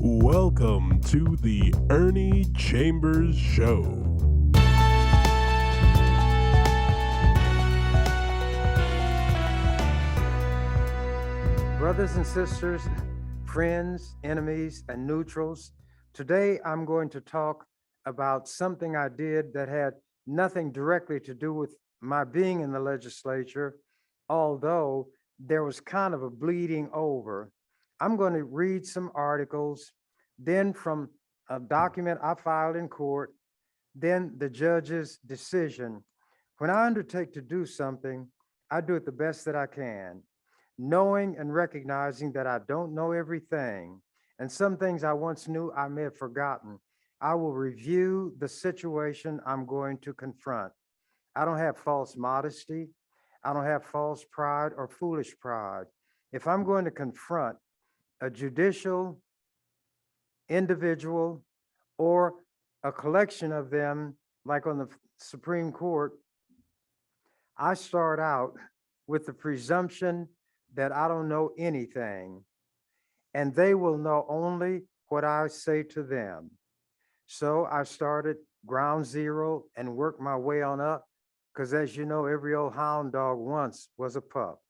Welcome to the Ernie Chambers Show. Brothers and sisters, friends, enemies, and neutrals, today I'm going to talk about something I did that had nothing directly to do with my being in the legislature, although there was kind of a bleeding over. I'm going to read some articles, then from a document I filed in court, then the judge's decision. When I undertake to do something, I do it the best that I can, knowing and recognizing that I don't know everything, and some things I once knew I may have forgotten. I will review the situation I'm going to confront. I don't have false modesty. I don't have false pride or foolish pride. If I'm going to confront a judicial individual or a collection of them, like on the Supreme Court, I start out with the presumption that I don't know anything, and they will know only what I say to them. So I started ground zero and worked my way on up, because as you know, every old hound dog once was a pup.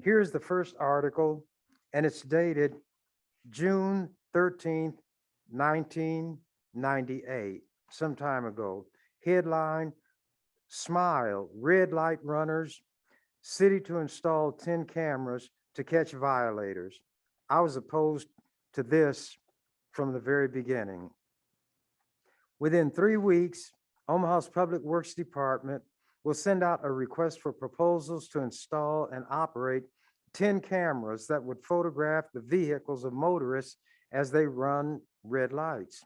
Here's the first article, and it's dated June 13th, 1998, some time ago. Headline, Smile, red light runners, city to install 10 cameras to catch violators. I was opposed to this from the very beginning. Within 3 weeks, Omaha's Public Works Department will send out a request for proposals to install and operate 10 cameras that would photograph the vehicles of motorists as they run red lights.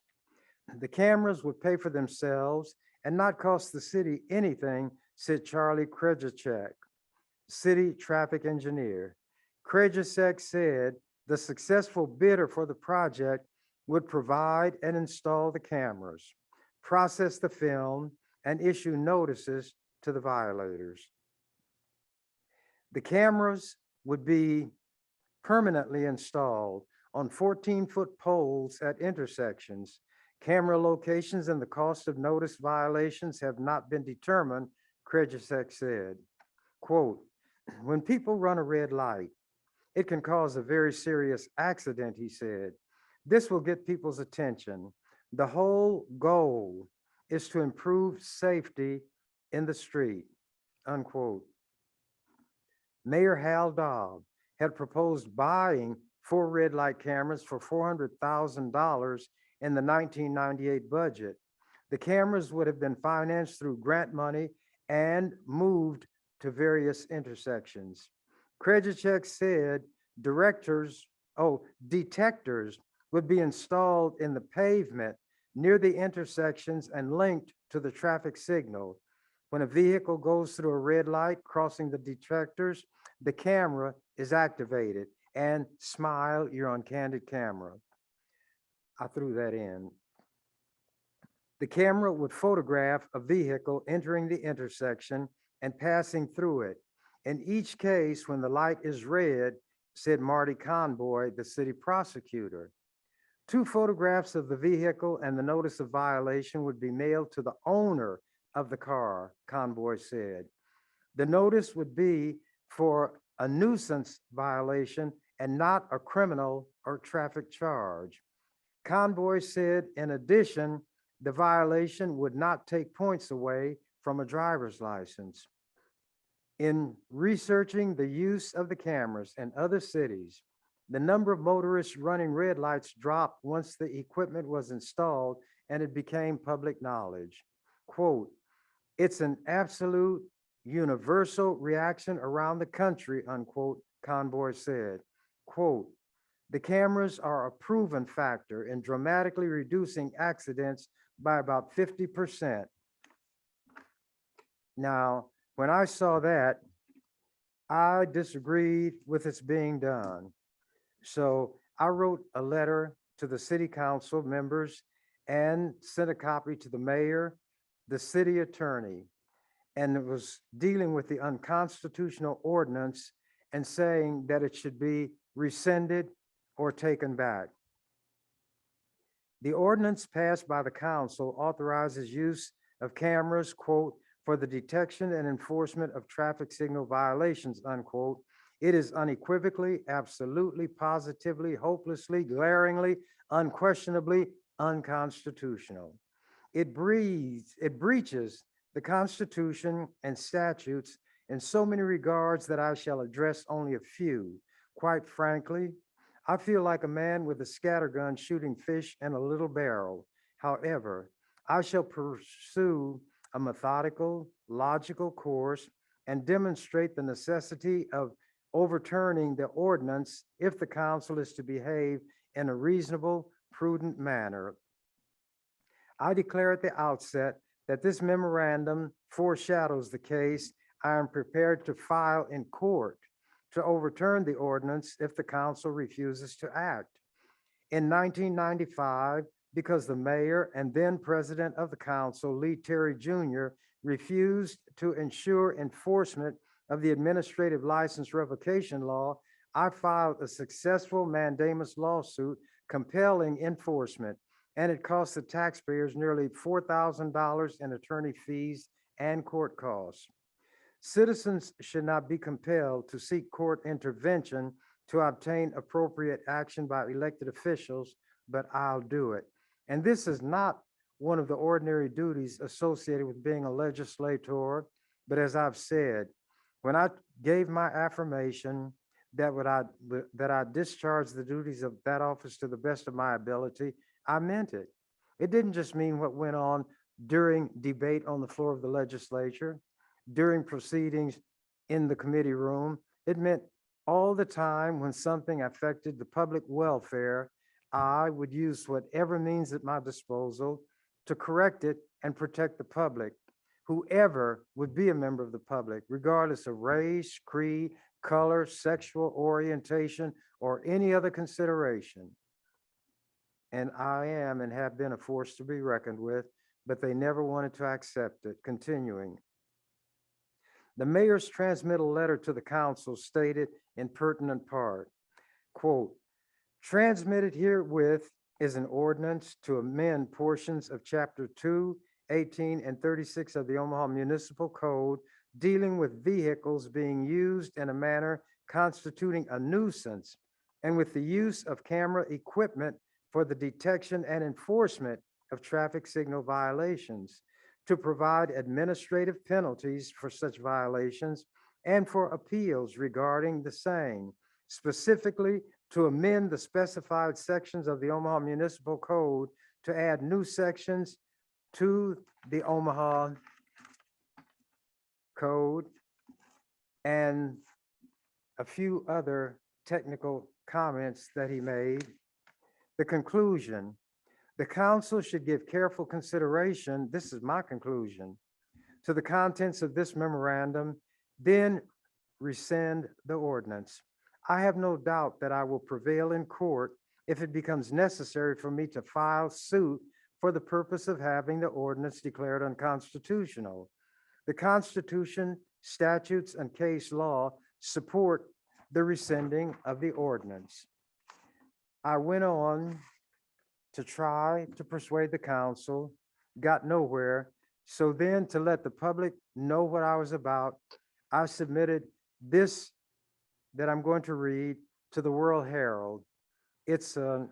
The cameras would pay for themselves and not cost the city anything, said Charlie Krejcik, city traffic engineer. Krejcik said the successful bidder for the project would provide and install the cameras, process the film, and issue notices to the violators. The cameras would be permanently installed on 14-foot poles at intersections. Camera locations and the cost of notice violations have not been determined, Krejcik said. Quote, when people run a red light, it can cause a very serious accident, he said. This will get people's attention. The whole goal is to improve safety in the street, unquote. Mayor Hal Dobb had proposed buying 4 red light cameras for $400,000 in the 1998 budget. The cameras would have been financed through grant money and moved to various intersections. Krejcik said detectors would be installed in the pavement near the intersections and linked to the traffic signal. When a vehicle goes through a red light crossing the detectors, the camera is activated, and smile, you're on candid camera. I threw that in. The camera would photograph a vehicle entering the intersection and passing through it. In each case, when the light is red, said Marty Conboy, the city prosecutor, 2 photographs of the vehicle and the notice of violation would be mailed to the owner of the car, Conboy said. The notice would be for a nuisance violation and not a criminal or traffic charge. Conboy said, in addition, the violation would not take points away from a driver's license. In researching the use of the cameras in other cities, the number of motorists running red lights dropped once the equipment was installed and it became public knowledge. Quote, it's an absolute universal reaction around the country, unquote, Conboy said. Quote, the cameras are a proven factor in dramatically reducing accidents by about 50%. Now, when I saw that, I disagreed with its being done. So I wrote a letter to the city council members and sent a copy to the mayor, the city attorney, and it was dealing with the unconstitutional ordinance and saying that it should be rescinded or taken back. The ordinance passed by the council authorizes use of cameras, quote, for the detection and enforcement of traffic signal violations, unquote. It is unequivocally, absolutely, positively, hopelessly, glaringly, unquestionably unconstitutional. It breaches the Constitution and statutes in so many regards that I shall address only a few. Quite frankly, I feel like a man with a scattergun shooting fish in a little barrel. However, I shall pursue a methodical, logical course and demonstrate the necessity of overturning the ordinance if the council is to behave in a reasonable, prudent manner. I declare at the outset that this memorandum foreshadows the case I am prepared to file in court to overturn the ordinance if the council refuses to act. In 1995, because the mayor and then president of the council, Lee Terry Jr., refused to ensure enforcement of the administrative license revocation law, I filed a successful mandamus lawsuit compelling enforcement, and it cost the taxpayers nearly $4,000 in attorney fees and court costs. Citizens should not be compelled to seek court intervention to obtain appropriate action by elected officials, but I'll do it. And this is not one of the ordinary duties associated with being a legislator, but as I've said, when I gave my affirmation that I discharge the duties of that office to the best of my ability, I meant it. It didn't just mean what went on during debate on the floor of the legislature, during proceedings in the committee room. It meant all the time when something affected the public welfare, I would use whatever means at my disposal to correct it and protect the public, whoever would be a member of the public, regardless of race, creed, color, sexual orientation, or any other consideration. And I am and have been a force to be reckoned with, but they never wanted to accept it. Continuing. The mayor's transmittal letter to the council stated in pertinent part, quote, transmitted herewith is an ordinance to amend portions of Chapter 2, 18, and 36 of the Omaha Municipal Code dealing with vehicles being used in a manner constituting a nuisance and with the use of camera equipment for the detection and enforcement of traffic signal violations, to provide administrative penalties for such violations and for appeals regarding the same, specifically to amend the specified sections of the Omaha Municipal Code to add new sections to the Omaha Code and a few other technical comments that he made. The conclusion, the council should give careful consideration, this is my conclusion, to the contents of this memorandum, then rescind the ordinance. I have no doubt that I will prevail in court if it becomes necessary for me to file suit for the purpose of having the ordinance declared unconstitutional. The Constitution, statutes, and case law support the rescinding of the ordinance. I went on to try to persuade the council, got nowhere. So then, to let the public know what I was about, I submitted this that I'm going to read to the World Herald. It's a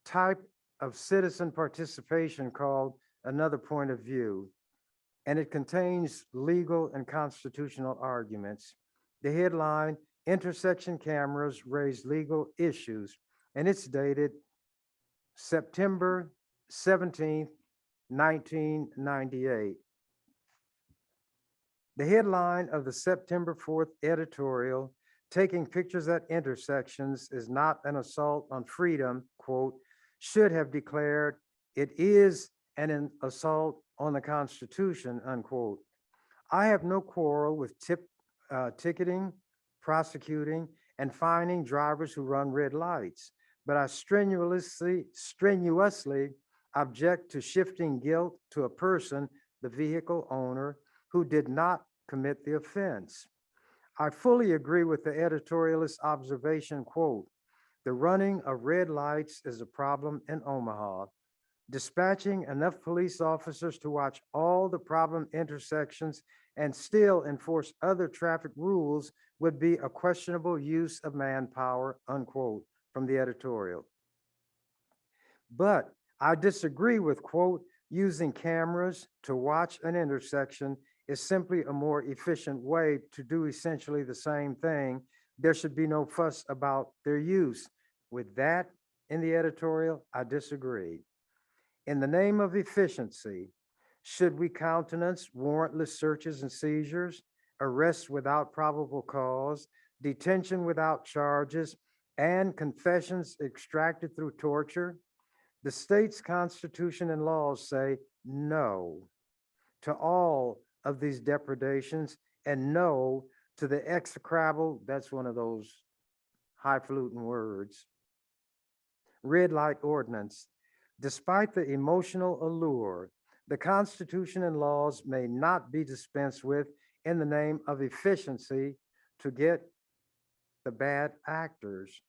type of citizen participation called Another Point of View, and it contains legal and constitutional arguments. The headline, Intersection Cameras Raise Legal Issues, and it's dated September 17th, 1998. The headline of the September 4th editorial, taking pictures at intersections is not an assault on freedom, quote, should have declared it is an assault on the Constitution, unquote. I have no quarrel with ticketing, prosecuting, and fining drivers who run red lights, but I strenuously object to shifting guilt to a person, the vehicle owner, who did not commit the offense. I fully agree with the editorialist's observation, quote, the running of red lights is a problem in Omaha. Dispatching enough police officers to watch all the problem intersections and still enforce other traffic rules would be a questionable use of manpower, unquote, from the editorial. But I disagree with, quote, using cameras to watch an intersection is simply a more efficient way to do essentially the same thing. There should be no fuss about their use. With that in the editorial, I disagree. In the name of efficiency, should we countenance warrantless searches and seizures, arrests without probable cause, detention without charges, and confessions extracted through torture? The state's constitution and laws say no to all of these depredations and no to the execrable, that's one of those highfalutin words, red light ordinance. Despite the emotional allure, the Constitution and laws may not be dispensed with in the name of efficiency to get the bad actors.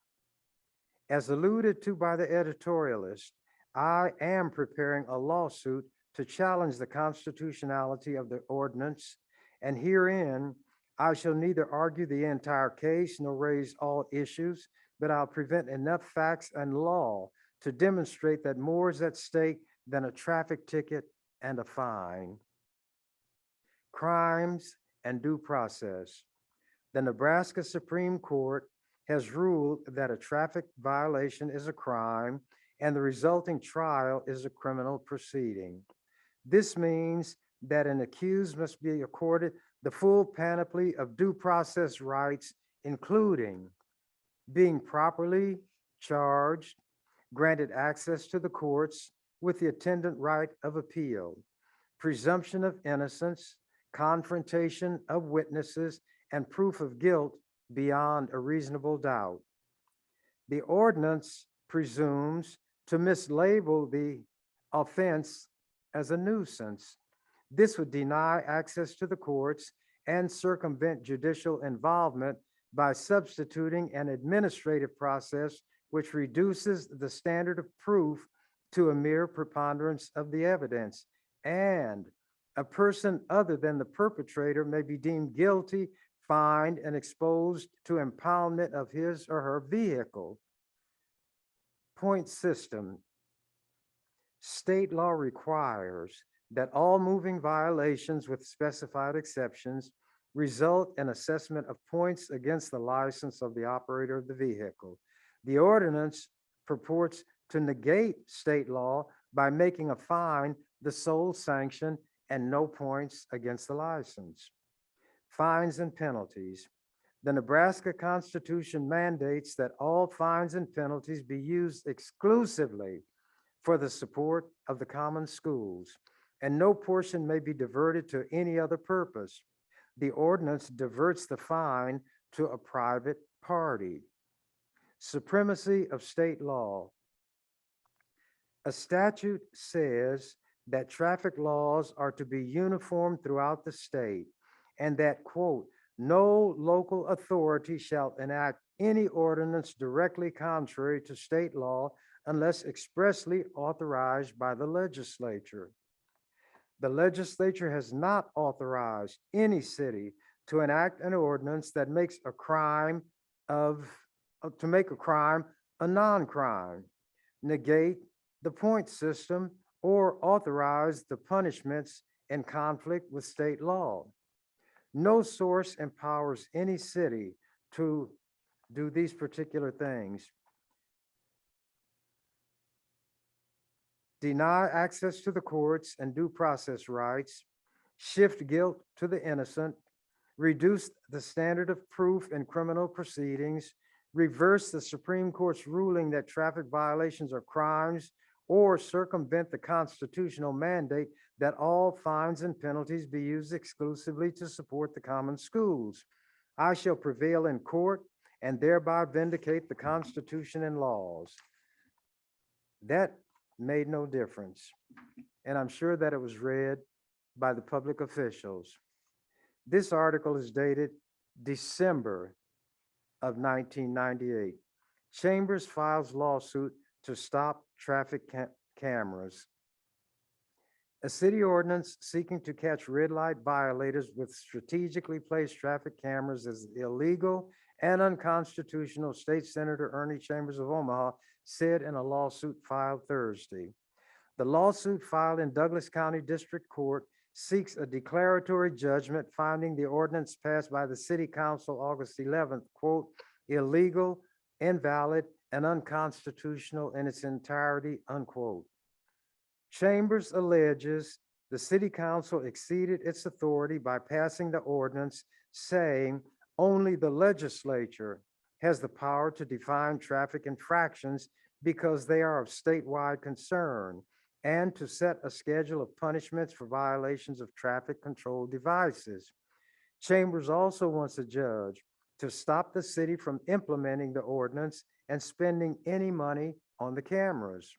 As alluded to by the editorialist, I am preparing a lawsuit to challenge the constitutionality of the ordinance, and herein I shall neither argue the entire case nor raise all issues, but I'll present enough facts and law to demonstrate that more is at stake than a traffic ticket and a fine. Crimes and due process. The Nebraska Supreme Court has ruled that a traffic violation is a crime and the resulting trial is a criminal proceeding. This means that an accused must be accorded the full panoply of due process rights, including being properly charged, granted access to the courts with the attendant right of appeal, presumption of innocence, confrontation of witnesses, and proof of guilt beyond a reasonable doubt. The ordinance presumes to mislabel the offense as a nuisance. This would deny access to the courts and circumvent judicial involvement by substituting an administrative process which reduces the standard of proof to a mere preponderance of the evidence. And a person other than the perpetrator may be deemed guilty, fined, and exposed to impoundment of his or her vehicle. Point system. State law requires that all moving violations with specified exceptions result in assessment of points against the license of the operator of the vehicle. The ordinance purports to negate state law by making a fine the sole sanction and no points against the license. Fines and penalties. The Nebraska Constitution mandates that all fines and penalties be used exclusively for the support of the common schools, and no portion may be diverted to any other purpose. The ordinance diverts the fine to a private party. Supremacy of state law. A statute says that traffic laws are to be uniform throughout the state and that, quote, no local authority shall enact any ordinance directly contrary to state law unless expressly authorized by the legislature. The legislature has not authorized any city to enact an ordinance that makes a crime a non-crime, negate the point system, or authorize the punishments in conflict with state law. No source empowers any city to do these particular things. Deny access to the courts and due process rights, shift guilt to the innocent, reduce the standard of proof in criminal proceedings, reverse the Supreme Court's ruling that traffic violations are crimes, or circumvent the constitutional mandate that all fines and penalties be used exclusively to support the common schools. I shall prevail in court and thereby vindicate the Constitution and laws. That made no difference, and I'm sure that it was read by the public officials. This article is dated December of 1998. Chambers files lawsuit to stop traffic cameras. A city ordinance seeking to catch red light violators with strategically placed traffic cameras is illegal and unconstitutional, State Senator Ernie Chambers of Omaha said in a lawsuit filed Thursday. The lawsuit filed in Douglas County District Court seeks a declaratory judgment finding the ordinance passed by the City Council August 11th, quote, illegal, invalid, and unconstitutional in its entirety, unquote. Chambers alleges the City Council exceeded its authority by passing the ordinance, saying only the legislature has the power to define traffic infractions because they are of statewide concern, and to set a schedule of punishments for violations of traffic control devices. Chambers also wants a judge to stop the city from implementing the ordinance and spending any money on the cameras.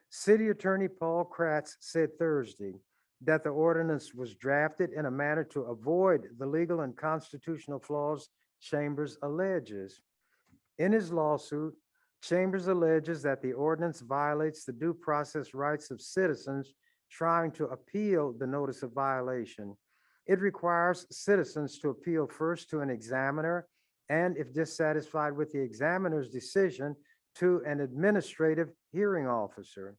City Attorney Paul Kratz said Thursday that the ordinance was drafted in a manner to avoid the legal and constitutional flaws Chambers alleges. In his lawsuit, Chambers alleges that the ordinance violates the due process rights of citizens trying to appeal the notice of violation. It requires citizens to appeal first to an examiner and, if dissatisfied with the examiner's decision, to an administrative hearing officer.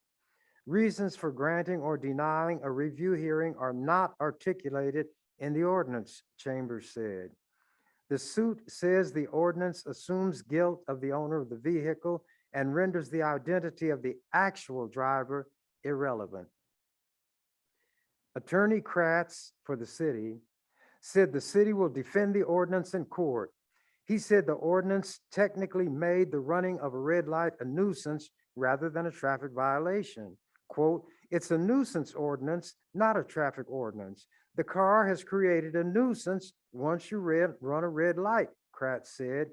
Reasons for granting or denying a review hearing are not articulated in the ordinance, Chambers said. The suit says the ordinance assumes guilt of the owner of the vehicle and renders the identity of the actual driver irrelevant. Attorney Kratz for the city said the city will defend the ordinance in court. He said the ordinance technically made the running of a red light a nuisance rather than a traffic violation. Quote, it's a nuisance ordinance, not a traffic ordinance. The car has created a nuisance once you run a red light, Kratz said.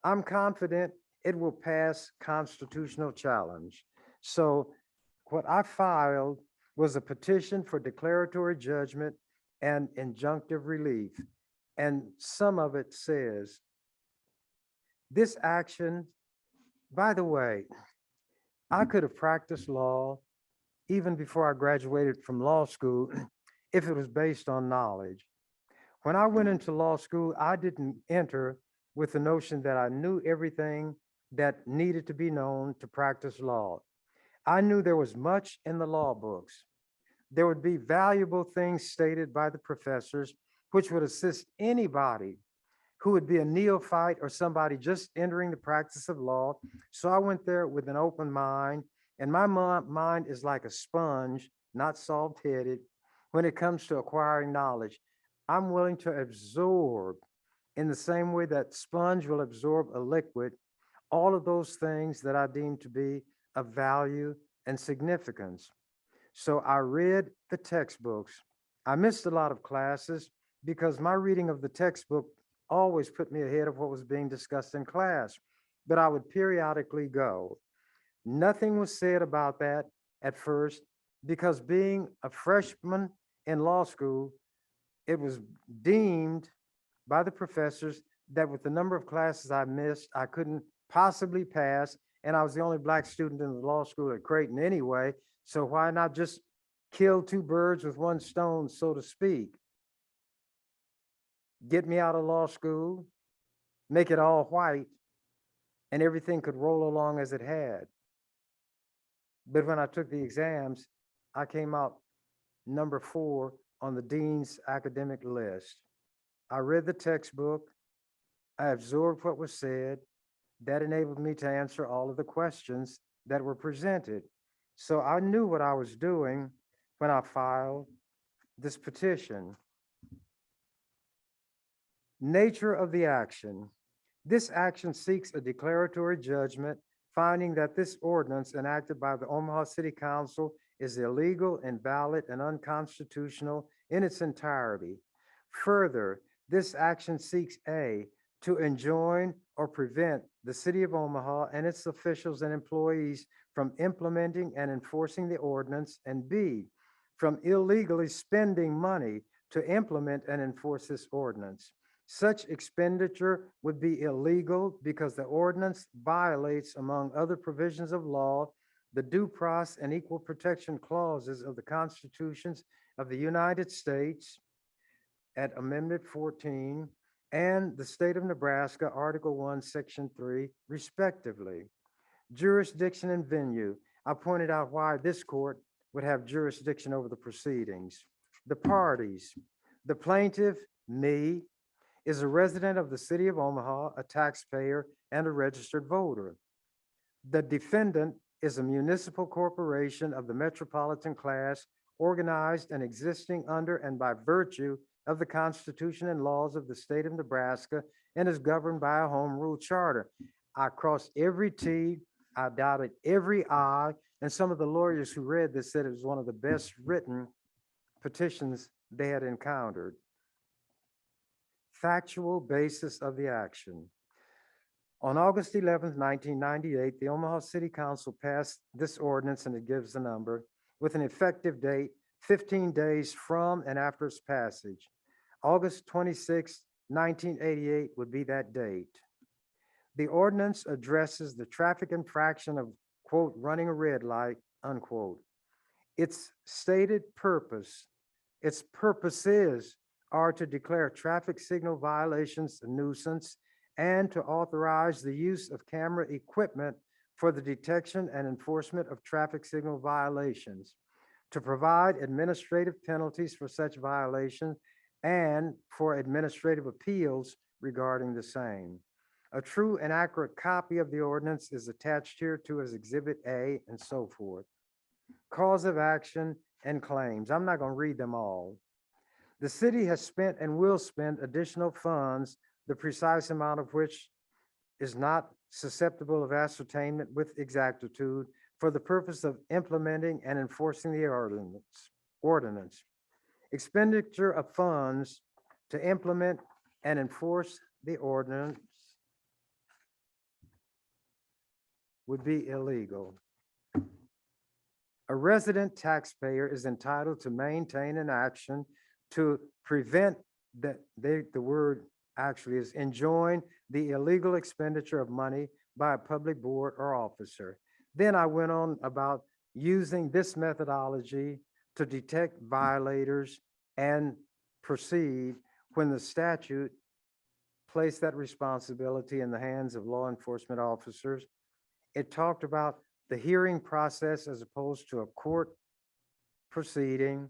I'm confident it will pass constitutional challenge. So what I filed was a petition for declaratory judgment and injunctive relief. And some of it says, this action, by the way, I could have practiced law even before I graduated from law school if it was based on knowledge. When I went into law school, I didn't enter with the notion that I knew everything that needed to be known to practice law. I knew there was much in the law books. There would be valuable things stated by the professors which would assist anybody who would be a neophyte or somebody just entering the practice of law. So I went there with an open mind, and my mind is like a sponge, not soft-headed, when it comes to acquiring knowledge. I'm willing to absorb, in the same way that sponge will absorb a liquid, all of those things that I deem to be of value and significance. So I read the textbooks. I missed a lot of classes because my reading of the textbook always put me ahead of what was being discussed in class, but I would periodically go. Nothing was said about that at first because being a freshman in law school, it was deemed by the professors that with the number of classes I missed, I couldn't possibly pass, and I was the only Black student in the law school at Creighton anyway, so why not just kill two birds with one stone, so to speak? Get me out of law school, make it all white, and everything could roll along as it had. But when I took the exams, I came out number 4 on the dean's academic list. I read the textbook, I absorbed what was said. That enabled me to answer all of the questions that were presented. So I knew what I was doing when I filed this petition. Nature of the action. This action seeks a declaratory judgment finding that this ordinance enacted by the Omaha City Council is illegal, invalid, and unconstitutional in its entirety. Further, this action seeks A, to enjoin or prevent the City of Omaha and its officials and employees from implementing and enforcing the ordinance, and B, from illegally spending money to implement and enforce this ordinance. Such expenditure would be illegal because the ordinance violates, among other provisions of law, the due process and equal protection clauses of the constitutions of the United States at Amendment 14 and the state of Nebraska, Article 1, Section 3, respectively. Jurisdiction and venue. I pointed out why this court would have jurisdiction over the proceedings. The parties. The plaintiff, me, is a resident of the city of Omaha, a taxpayer, and a registered voter. The defendant is a municipal corporation of the metropolitan class, organized and existing under and by virtue of the Constitution and laws of the state of Nebraska, and is governed by a home rule charter. I crossed every T, I dotted every I, and some of the lawyers who read this said it was one of the best written petitions they had encountered. Factual basis of the action. On August 11th, 1998, the Omaha City Council passed this ordinance, and it gives the number, with an effective date 15 days from and after its passage. August 26, 1988 would be that date. The ordinance addresses the traffic infraction of, quote, running a red light, unquote. Its stated purpose, its purposes are to declare traffic signal violations a nuisance and to authorize the use of camera equipment for the detection and enforcement of traffic signal violations, to provide administrative penalties for such violations, and for administrative appeals regarding the same. A true and accurate copy of the ordinance is attached here to as Exhibit A and so forth. Cause of action and claims. I'm not going to read them all. The city has spent and will spend additional funds, the precise amount of which is not susceptible of ascertainment with exactitude, for the purpose of implementing and enforcing the ordinance. Expenditure of funds to implement and enforce the ordinance would be illegal. A resident taxpayer is entitled to maintain an action to prevent the word actually is enjoin the illegal expenditure of money by a public board or officer. Then I went on about using this methodology to detect violators and proceed when the statute placed that responsibility in the hands of law enforcement officers. It talked about the hearing process as opposed to a court proceeding,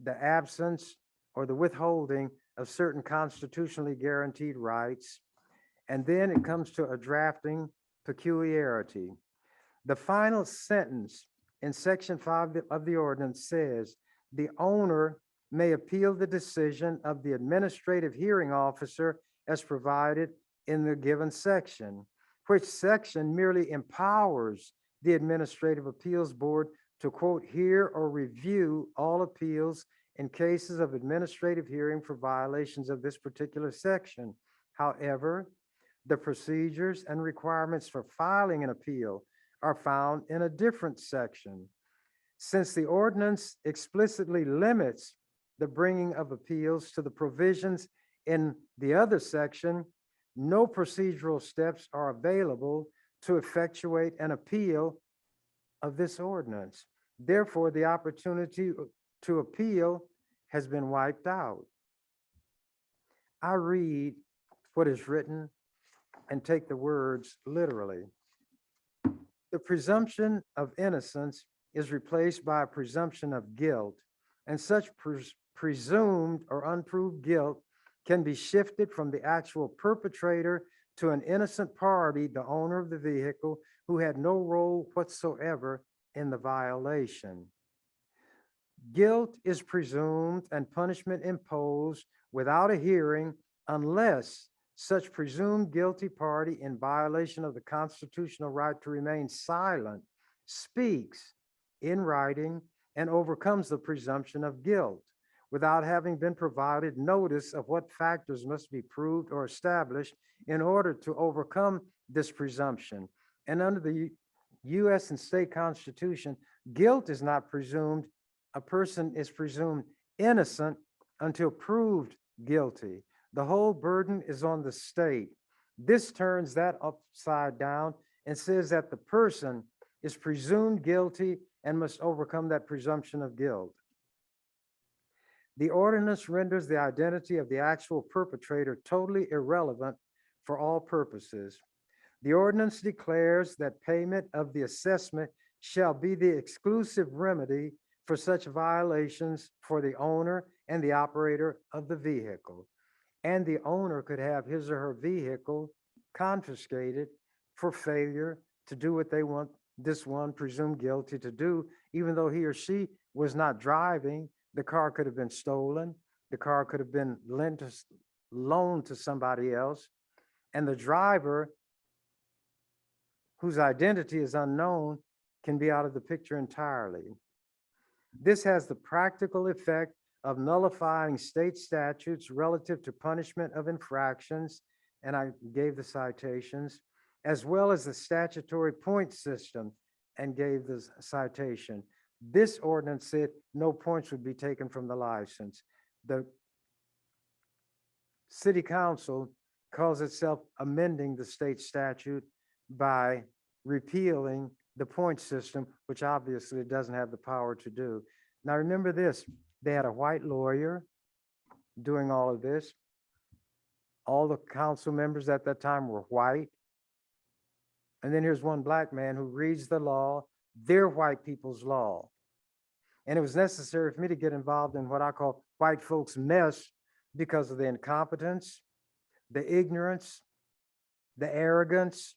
the absence or the withholding of certain constitutionally guaranteed rights, and then it comes to a drafting peculiarity. The final sentence in Section 5 of the ordinance says, the owner may appeal the decision of the administrative hearing officer as provided in the given section, which section merely empowers the Administrative Appeals Board to, quote, hear or review all appeals in cases of administrative hearing for violations of this particular section. However, the procedures and requirements for filing an appeal are found in a different section. Since the ordinance explicitly limits the bringing of appeals to the provisions in the other section, no procedural steps are available to effectuate an appeal of this ordinance. Therefore, the opportunity to appeal has been wiped out. I read what is written and take the words literally. The presumption of innocence is replaced by a presumption of guilt, and such presumed or unproved guilt can be shifted from the actual perpetrator to an innocent party, the owner of the vehicle, who had no role whatsoever in the violation. Guilt is presumed and punishment imposed without a hearing unless such presumed guilty party in violation of the constitutional right to remain silent speaks in writing and overcomes the presumption of guilt without having been provided notice of what factors must be proved or established in order to overcome this presumption. And under the U.S. and state constitution, guilt is not presumed. A person is presumed innocent until proved guilty. The whole burden is on the state. This turns that upside down and says that the person is presumed guilty and must overcome that presumption of guilt. The ordinance renders the identity of the actual perpetrator totally irrelevant for all purposes. The ordinance declares that payment of the assessment shall be the exclusive remedy for such violations for the owner and the operator of the vehicle. And the owner could have his or her vehicle confiscated for failure to do what they want this one presumed guilty to do, even though he or she was not driving. The car could have been stolen. The car could have been loaned to somebody else. And the driver, whose identity is unknown, can be out of the picture entirely. This has the practical effect of nullifying state statutes relative to punishment of infractions, and I gave the citations, as well as the statutory point system and gave the citation. This ordinance said no points would be taken from the license. The city council calls itself amending the state statute by repealing the point system, which obviously it doesn't have the power to do. Now remember this, they had a white lawyer doing all of this. All the council members at that time were white. And then here's one black man who reads the law, their white people's law. And it was necessary for me to get involved in what I call white folks' mess because of the incompetence, the ignorance, the arrogance,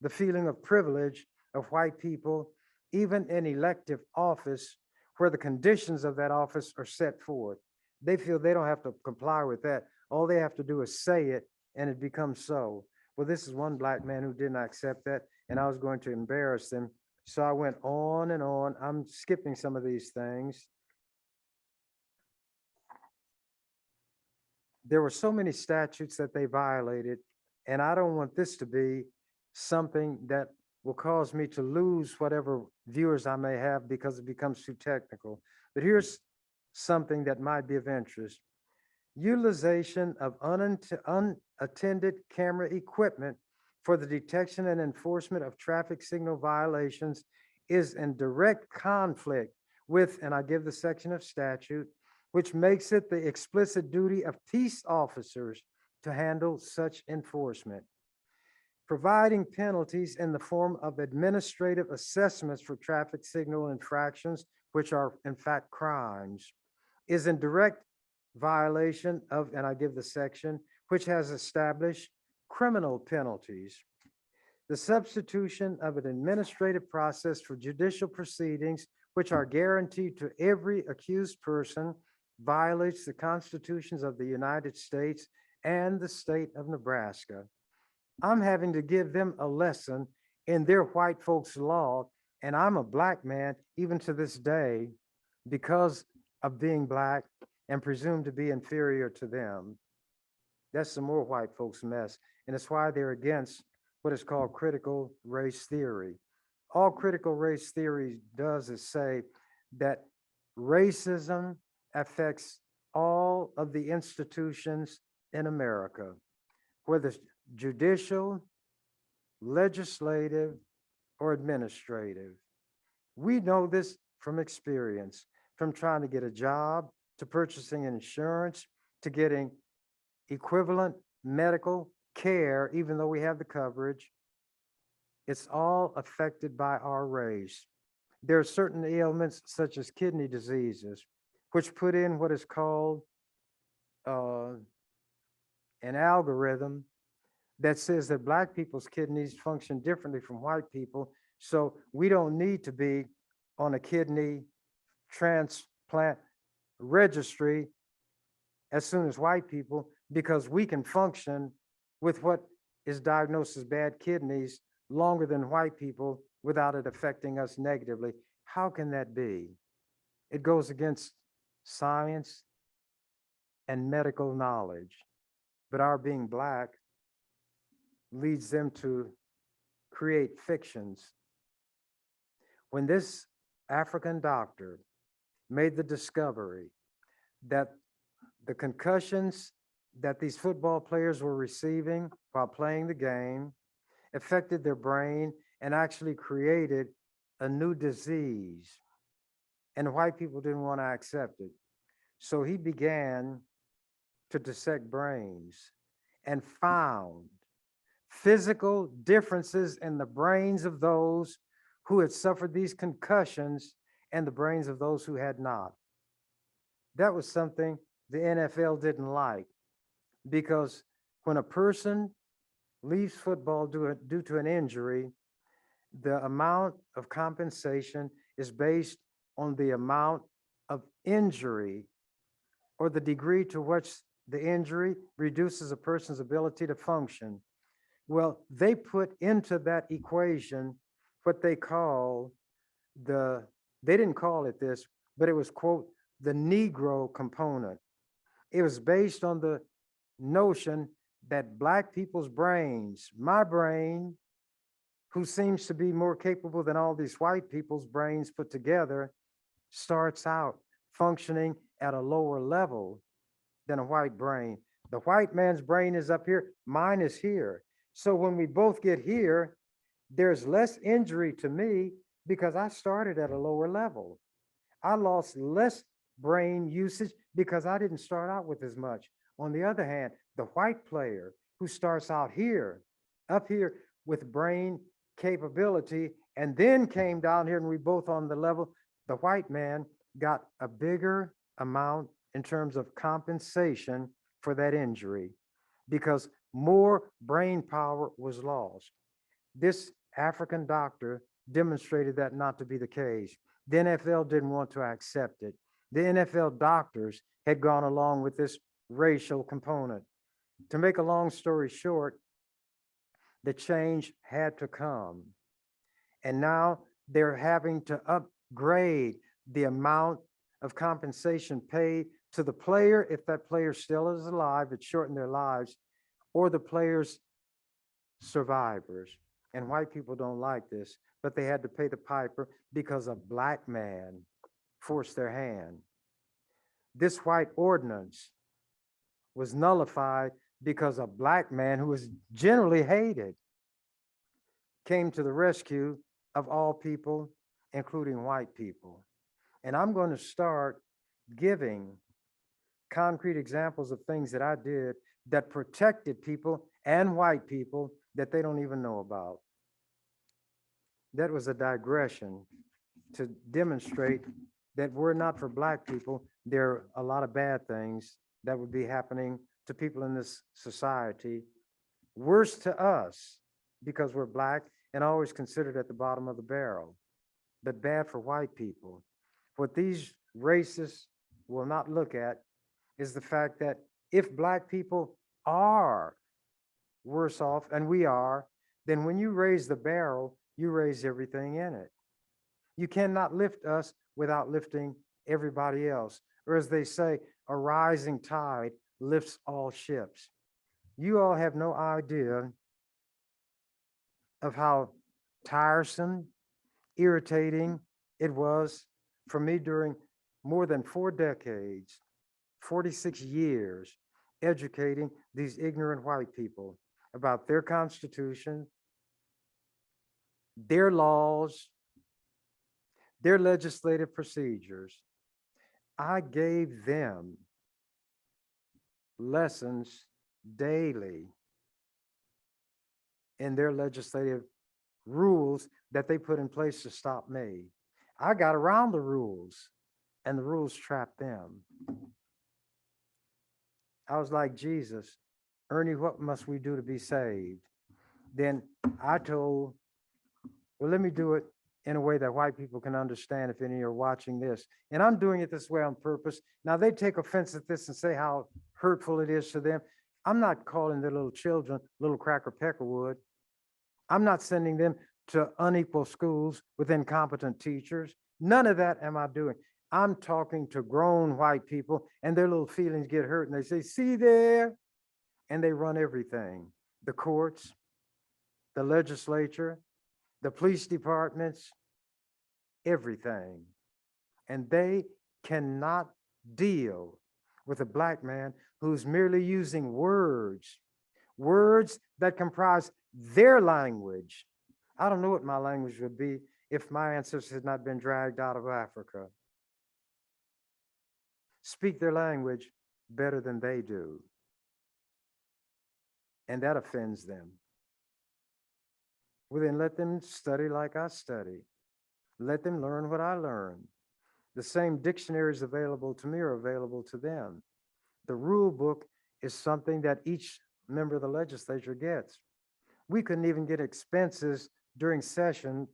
the feeling of privilege of white people, even in elective office where the conditions of that office are set forth. They feel they don't have to comply with that. All they have to do is say it and it becomes so. Well, this is one black man who did not accept that, and I was going to embarrass them. So I went on and on. I'm skipping some of these things. There were so many statutes that they violated, and I don't want this to be something that will cause me to lose whatever viewers I may have because it becomes too technical. But here's something that might be of interest. Utilization of unattended camera equipment for the detection and enforcement of traffic signal violations is in direct conflict with, and I give the section of statute, which makes it the explicit duty of peace officers to handle such enforcement. Providing penalties in the form of administrative assessments for traffic signal infractions, which are in fact crimes, is in direct violation of, and I give the section, which has established criminal penalties. The substitution of an administrative process for judicial proceedings, which are guaranteed to every accused person, violates the constitutions of the United States and the state of Nebraska. I'm having to give them a lesson in their white folks' law, and I'm a black man even to this day because of being black and presumed to be inferior to them. That's some more white folks' mess, and it's why they're against what is called critical race theory. All critical race theory does is say that racism affects all of the institutions in America, whether it's judicial, legislative, or administrative. We know this from experience, from trying to get a job, to purchasing insurance, to getting equivalent medical care, even though we have the coverage. It's all affected by our race. There are certain ailments such as kidney diseases, which put in what is called an algorithm that says that black people's kidneys function differently from white people. So we don't need to be on a kidney transplant registry as soon as white people, because we can function with what is diagnosed as bad kidneys longer than white people without it affecting us negatively. How can that be? It goes against science and medical knowledge, but our being black leads them to create fictions. When this African doctor made the discovery that the concussions that these football players were receiving while playing the game affected their brain and actually created a new disease, and white people didn't want to accept it. So he began to dissect brains and found physical differences in the brains of those who had suffered these concussions and the brains of those who had not. That was something the NFL didn't like, because when a person leaves football due to an injury, the amount of compensation is based on the amount of injury or the degree to which the injury reduces a person's ability to function. Well, they put into that equation what they call they didn't call it this, but it was, quote, the Negro component. It was based on the notion that Black people's brains, my brain, who seems to be more capable than all these white people's brains put together, starts out functioning at a lower level than a white brain. The white man's brain is up here, mine is here. So when we both get here, there's less injury to me because I started at a lower level. I lost less brain usage because I didn't start out with as much. On the other hand, the white player who starts out here, up here with brain capability, and then came down here and we both on the level, the white man got a bigger amount in terms of compensation for that injury because more brain power was lost. This African doctor demonstrated that not to be the case. The NFL didn't want to accept it. The NFL doctors had gone along with this racial component. To make a long story short, the change had to come. And now they're having to upgrade the amount of compensation paid to the player, if that player still is alive, it shortened their lives, or the player's survivors. And white people don't like this, but they had to pay the piper because a Black man forced their hand. This white ordinance was nullified because a Black man who was generally hated came to the rescue of all people, including white people. And I'm going to start giving concrete examples of things that I did that protected people and white people that they don't even know about. That was a digression to demonstrate that were it not for Black people, there are a lot of bad things that would be happening to people in this society, worse to us because we're Black and always considered at the bottom of the barrel, but bad for white people. What these racists will not look at is the fact that if Black people are worse off, and we are, then when you raise the barrel, you raise everything in it. You cannot lift us without lifting everybody else. Or as they say, a rising tide lifts all ships. You all have no idea of how tiresome, irritating it was for me during more than 4 decades, 46 years, educating these ignorant white people about their Constitution, their laws, their legislative procedures. I gave them lessons daily in their legislative rules that they put in place to stop me. I got around the rules, and the rules trapped them. I was like Jesus, Ernie, what must we do to be saved? Then I told, well, let me do it in a way that white people can understand if any are watching this. And I'm doing it this way on purpose. Now they take offense at this and say how hurtful it is to them. I'm not calling their little children little cracker peckerwood. I'm not sending them to unequal schools with incompetent teachers. None of that am I doing. I'm talking to grown white people and their little feelings get hurt and they say, see there, and they run everything. The courts, the legislature, the police departments, everything. And they cannot deal with a Black man who's merely using words that comprise their language I don't know what my language would be if my ancestors had not been dragged out of Africa. Speak their language better than they do. And that offends them. Well, then let them study like I study. Let them learn what I learn. The same dictionaries available to me are available to them. The rule book is something that each member of the legislature gets. We couldn't even get expenses during session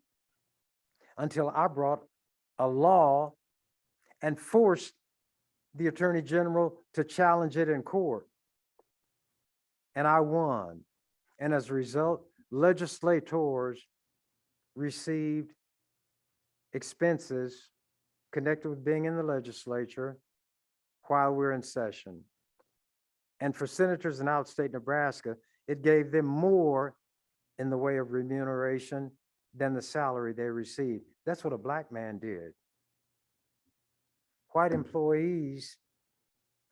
until I brought a law and forced the Attorney General to challenge it in court. And I won. And as a result, legislators received expenses connected with being in the legislature while we're in session. And for senators in outstate Nebraska, it gave them more in the way of remuneration than the salary they received. That's what a black man did. White employees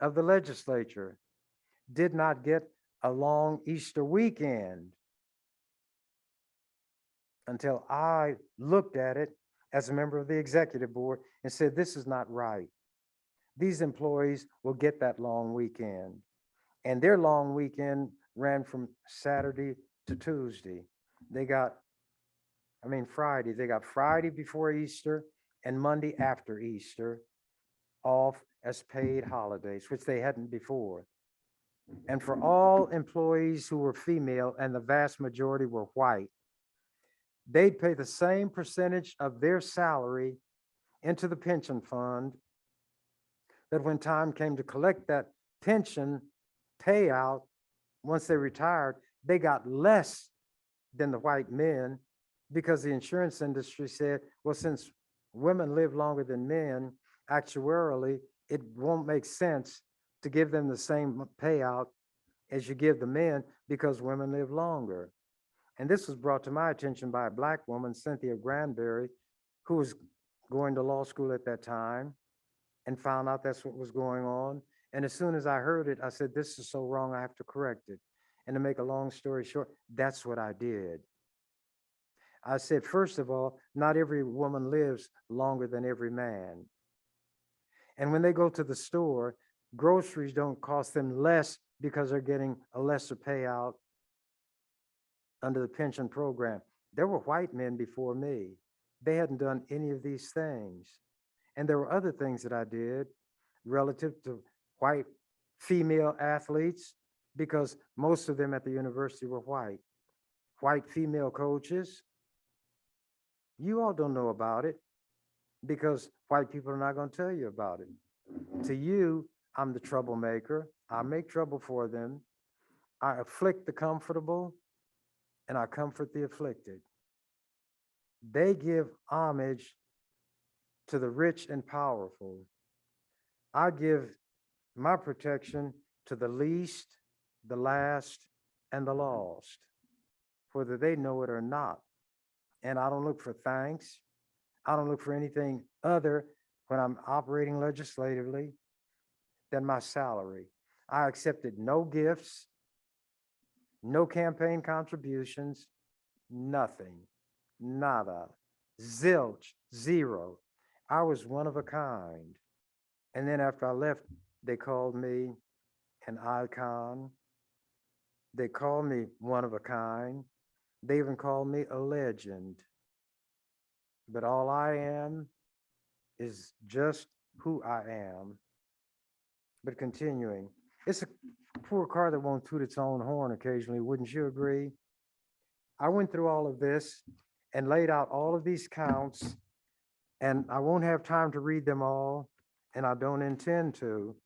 of the legislature did not get a long Easter weekend until I looked at it as a member of the executive board and said, this is not right. These employees will get that long weekend. And their long weekend ran from Saturday to Tuesday. Friday. They got Friday before Easter and Monday after Easter off as paid holidays, which they hadn't before. And for all employees who were female, and the vast majority were white, they'd pay the same percentage of their salary into the pension fund, that when time came to collect that pension payout, once they retired, they got less than the white men, because the insurance industry said, well, since women live longer than men, actuarially, it won't make sense to give them the same payout as you give the men because women live longer. And this was brought to my attention by a black woman, Cynthia Granberry, who was going to law school at that time, and found out that's what was going on. And as soon as I heard it, I said, this is so wrong, I have to correct it. And to make a long story short, that's what I did. I said, first of all, not every woman lives longer than every man. And when they go to the store, groceries don't cost them less because they're getting a lesser payout under the pension program. There were white men before me. They hadn't done any of these things. And there were other things that I did relative to white female athletes, because most of them at the university were white. White female coaches. You all don't know about it because white people are not going to tell you about it. To you, I'm the troublemaker. I make trouble for them. I afflict the comfortable and I comfort the afflicted. They give homage to the rich and powerful. I give my protection to the least, the last, and the lost, whether they know it or not. And I don't look for thanks. I don't look for anything other when I'm operating legislatively than my salary. I accepted no gifts, no campaign contributions, nothing, nada, zilch, zero. I was one of a kind. And then after I left, they called me an icon. They called me one of a kind. They even called me a legend. But all I am is just who I am. But continuing, it's a poor car that won't toot its own horn occasionally, wouldn't you agree? I went through all of this and laid out all of these counts, and I won't have time to read them all, and I don't intend to.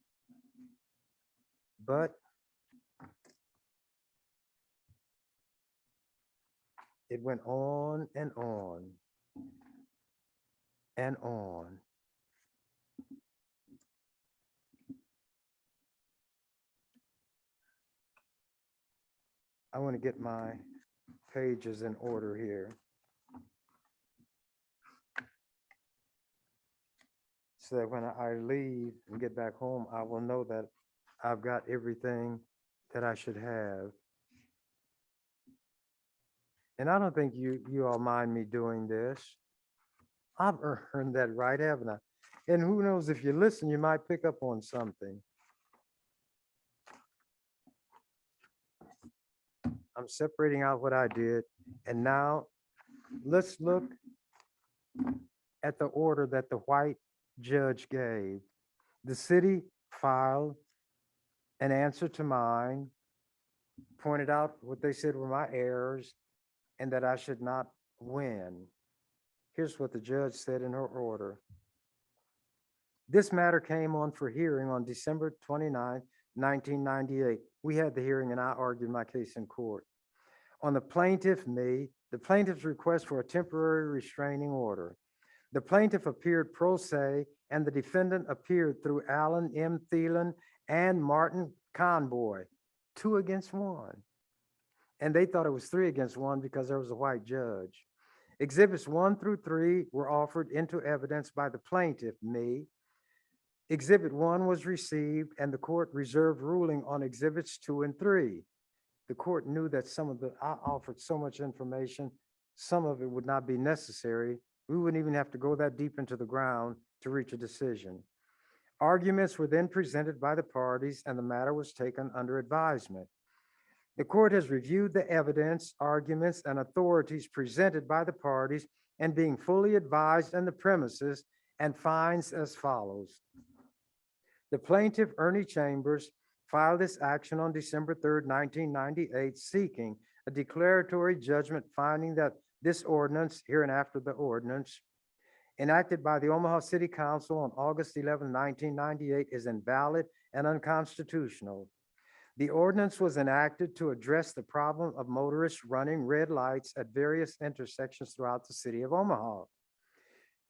But it went on and on and on. I want to get my pages in order here, so that when I leave and get back home, I will know that I've got everything that I should have. And I don't think you all mind me doing this. I've earned that right, haven't I? And who knows, if you listen, you might pick up on something. I'm separating out what I did. And now let's look at the order that the white judge gave. The city filed an answer to mine, pointed out what they said were my errors, and that I should not win. Here's what the judge said in her order. This matter came on for hearing on December 29, 1998. We had the hearing and I argued my case in court. On the plaintiff's request for a temporary restraining order. The plaintiff appeared pro se and the defendant appeared through Alan M. Thielen and Martin Conboy, 2 against 1. And they thought it was 3 against 1 because there was a white judge. Exhibits 1 through 3 were offered into evidence by the plaintiff, me. Exhibit 1 was received and the court reserved ruling on exhibits 2 and 3. The court knew that I offered so much information, some of it would not be necessary. We wouldn't even have to go that deep into the ground to reach a decision. Arguments were then presented by the parties and the matter was taken under advisement. The court has reviewed the evidence, arguments, and authorities presented by the parties and being fully advised on the premises and finds as follows. The plaintiff, Ernie Chambers, filed this action on December 3rd, 1998, seeking a declaratory judgment finding that this ordinance, hereinafter the ordinance, enacted by the Omaha City Council on August 11, 1998, is invalid and unconstitutional. The ordinance was enacted to address the problem of motorists running red lights at various intersections throughout the city of Omaha.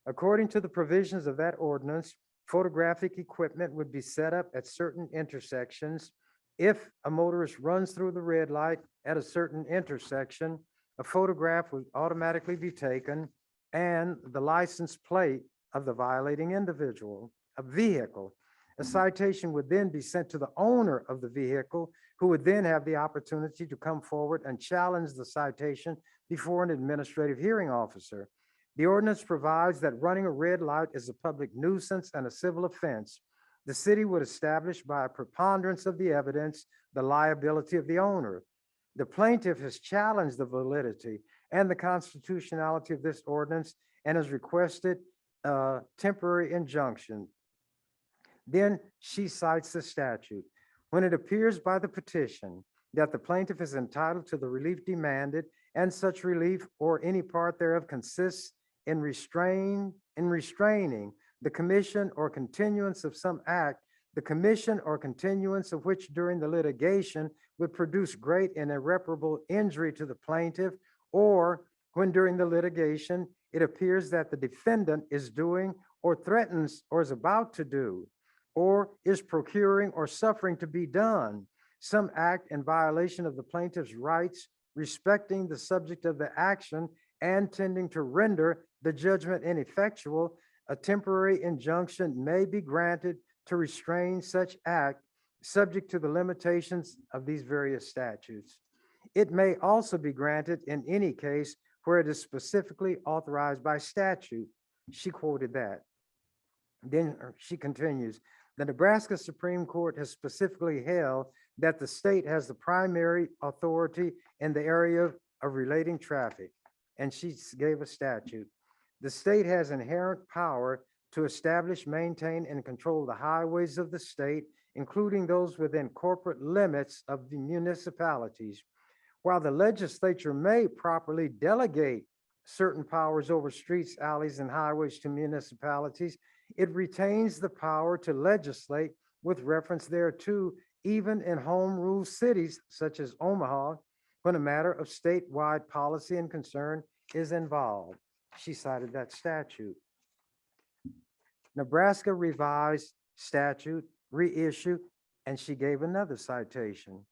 According to the provisions of that ordinance, photographic equipment would be set up at certain intersections. If a motorist runs through the red light at a certain intersection, a photograph would automatically be taken and the license plate of the violating individual, a vehicle. A citation would then be sent to the owner of the vehicle, who would then have the opportunity to come forward and challenge the citation before an administrative hearing officer. The ordinance provides that running a red light is a public nuisance and a civil offense. The city would establish by a preponderance of the evidence the liability of the owner. The plaintiff has challenged the validity and the constitutionality of this ordinance and has requested a temporary injunction. Then she cites the statute. When it appears by the petition that the plaintiff is entitled to the relief demanded and such relief or any part thereof consists in restraining the commission or continuance of some act, the commission or continuance of which during the litigation would produce great and irreparable injury to the plaintiff, or when during the litigation it appears that the defendant is doing or threatens or is about to do or is procuring or suffering to be done some act in violation of the plaintiff's rights respecting the subject of the action and tending to render the judgment ineffectual, a temporary injunction may be granted to restrain such act subject to the limitations of these various statutes. It may also be granted in any case where it is specifically authorized by statute. She quoted that. Then she continues, the Nebraska Supreme Court has specifically held that the state has the primary authority in the area of relating traffic. And she gave a statute. The state has inherent power to establish, maintain, and control the highways of the state, including those within corporate limits of the municipalities. While the legislature may properly delegate certain powers over streets, alleys, and highways to municipalities, it retains the power to legislate with reference thereto, even in home rule cities such as Omaha, when a matter of statewide policy and concern is involved. She cited that statute. Nebraska revised statute, reissue, and she gave another citation.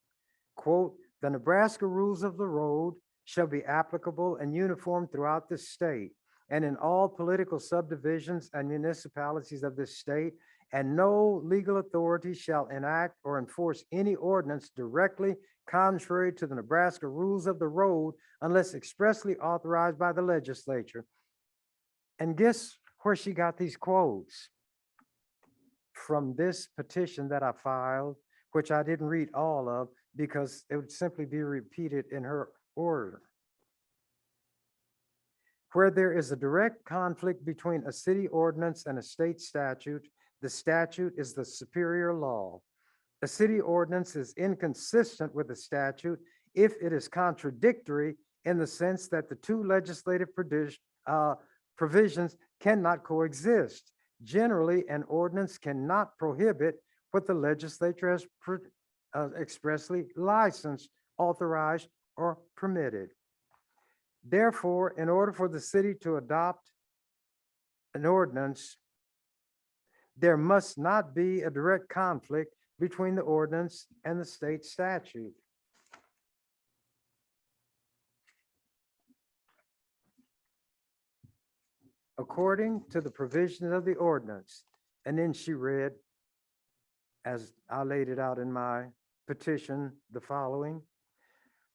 Quote, the Nebraska rules of the road shall be applicable and uniform throughout the state and in all political subdivisions and municipalities of this state and no legal authority shall enact or enforce any ordinance directly contrary to the Nebraska rules of the road unless expressly authorized by the legislature. And guess where she got these quotes? From this petition that I filed, which I didn't read all of because it would simply be repeated in her order. Where there is a direct conflict between a city ordinance and a state statute, the statute is the superior law. A city ordinance is inconsistent with the statute if it is contradictory in the sense that the two legislative provisions cannot coexist. Generally, an ordinance cannot prohibit what the legislature has expressly licensed, authorized, or permitted. Therefore, in order for the city to adopt an ordinance, there must not be a direct conflict between the ordinance and the state statute. According to the provisions of the ordinance, and then she read, as I laid it out in my petition, the following.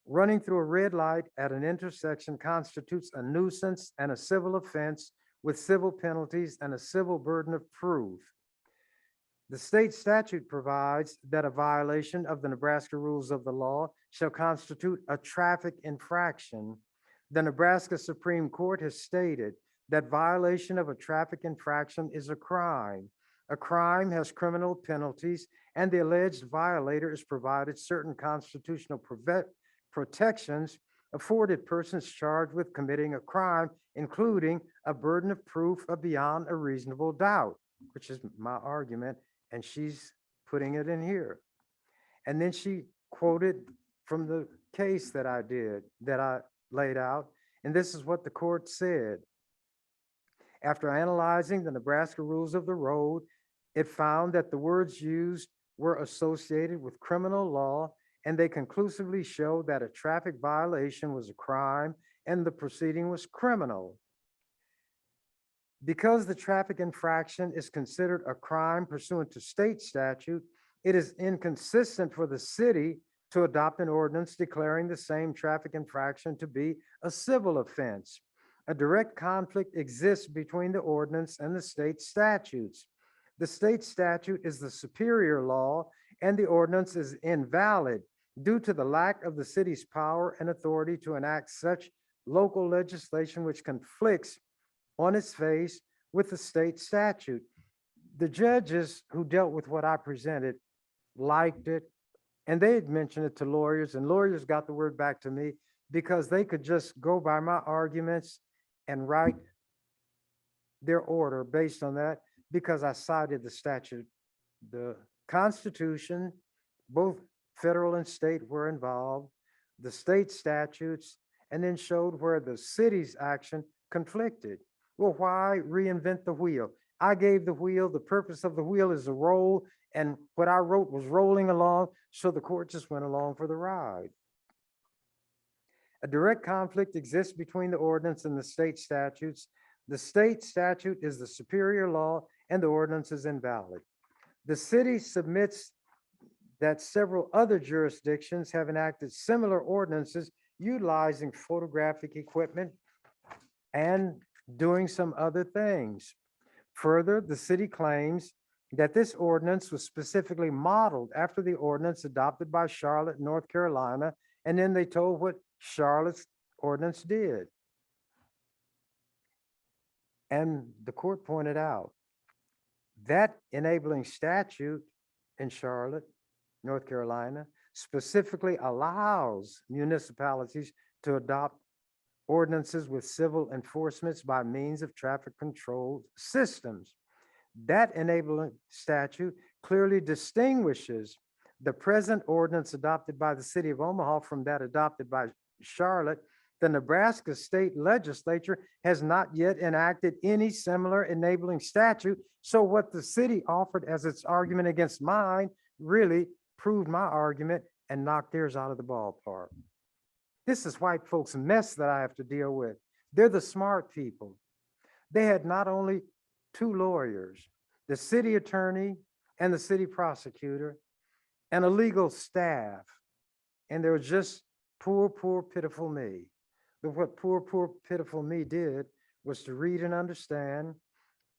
Running through a red light at an intersection constitutes a nuisance and a civil offense with civil penalties and a civil burden of proof. The state statute provides that a violation of the Nebraska rules of the law shall constitute a traffic infraction. The Nebraska Supreme Court has stated that violation of a traffic infraction is a crime. A crime has criminal penalties, and the alleged violator is provided certain constitutional protections afforded persons charged with committing a crime, including a burden of proof of beyond a reasonable doubt, which is my argument, and she's putting it in here. And then she quoted from the case that I laid out, and this is what the court said. After analyzing the Nebraska rules of the road, it found that the words used were associated with criminal law, and they conclusively showed that a traffic violation was a crime and the proceeding was criminal. Because the traffic infraction is considered a crime pursuant to state statute, it is inconsistent for the city to adopt an ordinance declaring the same traffic infraction to be a civil offense. A direct conflict exists between the ordinance and the state statutes. The state statute is the superior law, and the ordinance is invalid due to the lack of the city's power and authority to enact such local legislation which conflicts on its face with the state statute. The judges who dealt with what I presented liked it, and they had mentioned it to lawyers, and lawyers got the word back to me because they could just go by my arguments and write their order based on that, because I cited the statute, the Constitution, both federal and state were involved, the state statutes, and then showed where the city's action conflicted. Well, why reinvent the wheel? I gave the wheel, the purpose of the wheel is to roll, and what I wrote was rolling along, so the court just went along for the ride. A direct conflict exists between the ordinance and the state statutes. The state statute is the superior law, and the ordinance is invalid. The city submits that several other jurisdictions have enacted similar ordinances utilizing photographic equipment and doing some other things. Further, the city claims that this ordinance was specifically modeled after the ordinance adopted by Charlotte, North Carolina, and then they told what Charlotte's ordinance did. And the court pointed out that enabling statute in Charlotte, North Carolina, specifically allows municipalities to adopt ordinances with civil enforcements by means of traffic control systems. That enabling statute clearly distinguishes the present ordinance adopted by the city of Omaha from that adopted by Charlotte. The Nebraska State Legislature has not yet enacted any similar enabling statute. So what the city offered as its argument against mine really proved my argument and knocked theirs out of the ballpark. This is white folks' mess that I have to deal with. They're the smart people. They had not only 2 lawyers, the city attorney and the city prosecutor and a legal staff. And there was just poor, pitiful me. But what poor, pitiful me did was to read and understand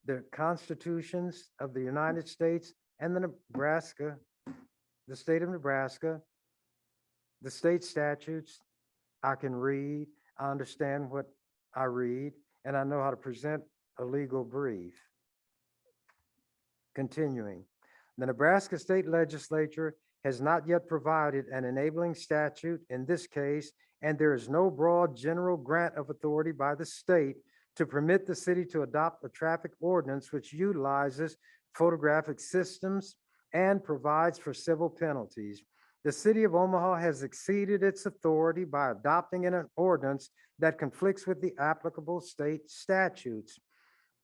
the constitutions of the United States and the state of Nebraska, the state statutes. I can read, I understand what I read, and I know how to present a legal brief. Continuing, the Nebraska State Legislature has not yet provided an enabling statute in this case, and there is no broad general grant of authority by the state to permit the city to adopt a traffic ordinance which utilizes photographic systems and provides for civil penalties. The city of Omaha has exceeded its authority by adopting an ordinance that conflicts with the applicable state statutes.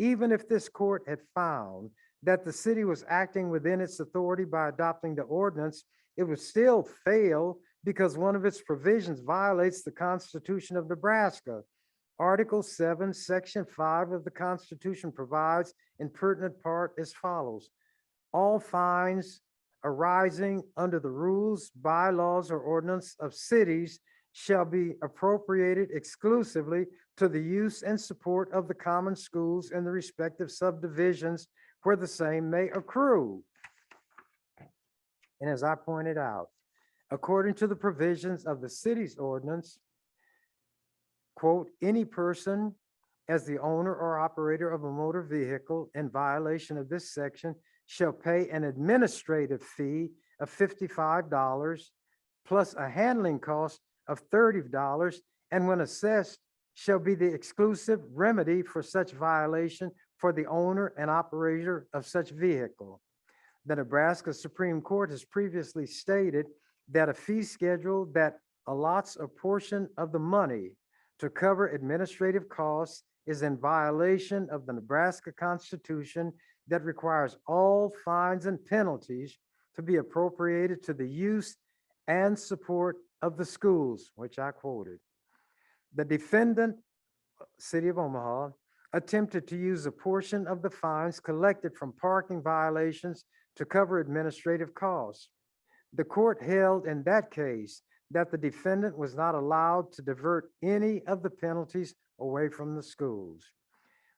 Even if this court had found that the city was acting within its authority by adopting the ordinance, it would still fail because one of its provisions violates the Constitution of Nebraska. Article 7, Section 5 of the Constitution provides in pertinent part as follows: all fines arising under the rules, bylaws, or ordinance of cities shall be appropriated exclusively to the use and support of the common schools in the respective subdivisions where the same may accrue. And as I pointed out, according to the provisions of the city's ordinance, quote, any person as the owner or operator of a motor vehicle in violation of this section shall pay an administrative fee of $55 plus a handling cost of $30, and when assessed, shall be the exclusive remedy for such violation for the owner and operator of such vehicle. The Nebraska Supreme Court has previously stated that a fee schedule that allots a portion of the money to cover administrative costs is in violation of the Nebraska Constitution that requires all fines and penalties to be appropriated to the use and support of the schools, which I quoted. The defendant, City of Omaha, attempted to use a portion of the fines collected from parking violations to cover administrative costs. The court held in that case that the defendant was not allowed to divert any of the penalties away from the schools.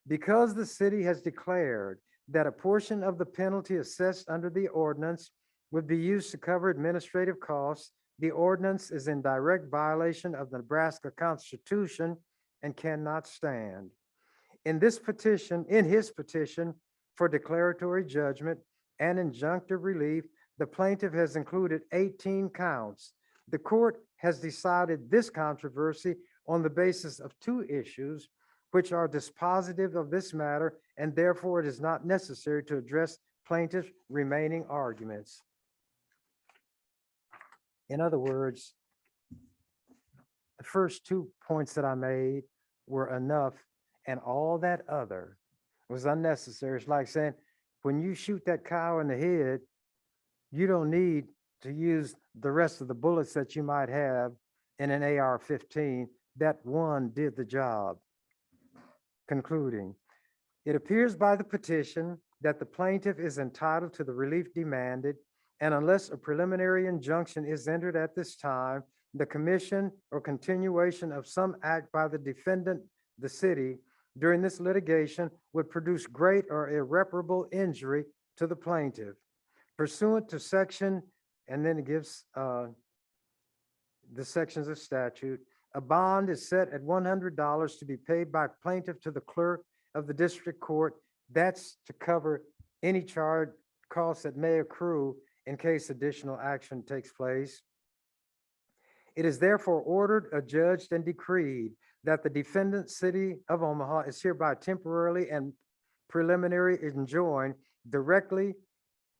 Because the city has declared that a portion of the penalty assessed under the ordinance would be used to cover administrative costs, the ordinance is in direct violation of the Nebraska Constitution and cannot stand. In his petition for declaratory judgment and injunctive relief, the plaintiff has included 18 counts. The court has decided this controversy on the basis of two issues, which are dispositive of this matter, and therefore it is not necessary to address plaintiff's remaining arguments. In other words, the first 2 points that I made were enough, and all that other was unnecessary. It's like saying, when you shoot that cow in the head, you don't need to use the rest of the bullets that you might have in an AR-15. That one did the job. Concluding, it appears by the petition that the plaintiff is entitled to the relief demanded, and unless a preliminary injunction is entered at this time, the commission or continuation of some act by the defendant, the city, during this litigation would produce great or irreparable injury to the plaintiff. Pursuant to section, and then it gives the sections of statute, a bond is set at $100 to be paid by plaintiff to the clerk of the district court. That's to cover any charge costs that may accrue in case additional action takes place. It is therefore ordered, adjudged, and decreed that the defendant, City of Omaha, is hereby temporarily and preliminary enjoined directly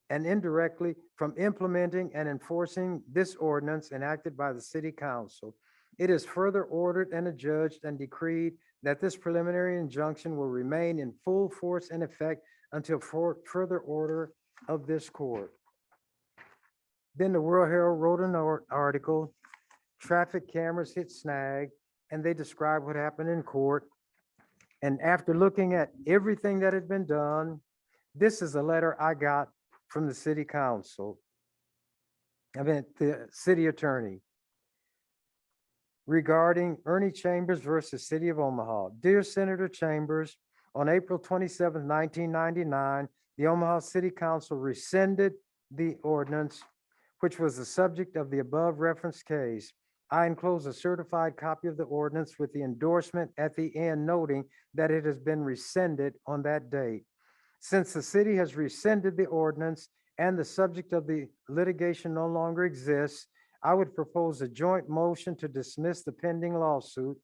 and indirectly from implementing and enforcing this ordinance enacted by the City Council. It is further ordered and adjudged and decreed that this preliminary injunction will remain in full force and effect until further order of this court. Then the World Herald wrote an article, traffic cameras hit snag, and they describe what happened in court. And after looking at everything that had been done, This is a letter I got from the city council. The city attorney regarding Ernie Chambers versus City of Omaha. Dear Senator Chambers, on April 27, 1999, the Omaha City Council rescinded the ordinance which was the subject of the above referenced case. I enclose a certified copy of the ordinance with the endorsement at the end noting that it has been rescinded on that date. Since the city has rescinded the ordinance and the subject of the litigation no longer exists, I would propose a joint motion to dismiss the pending lawsuit.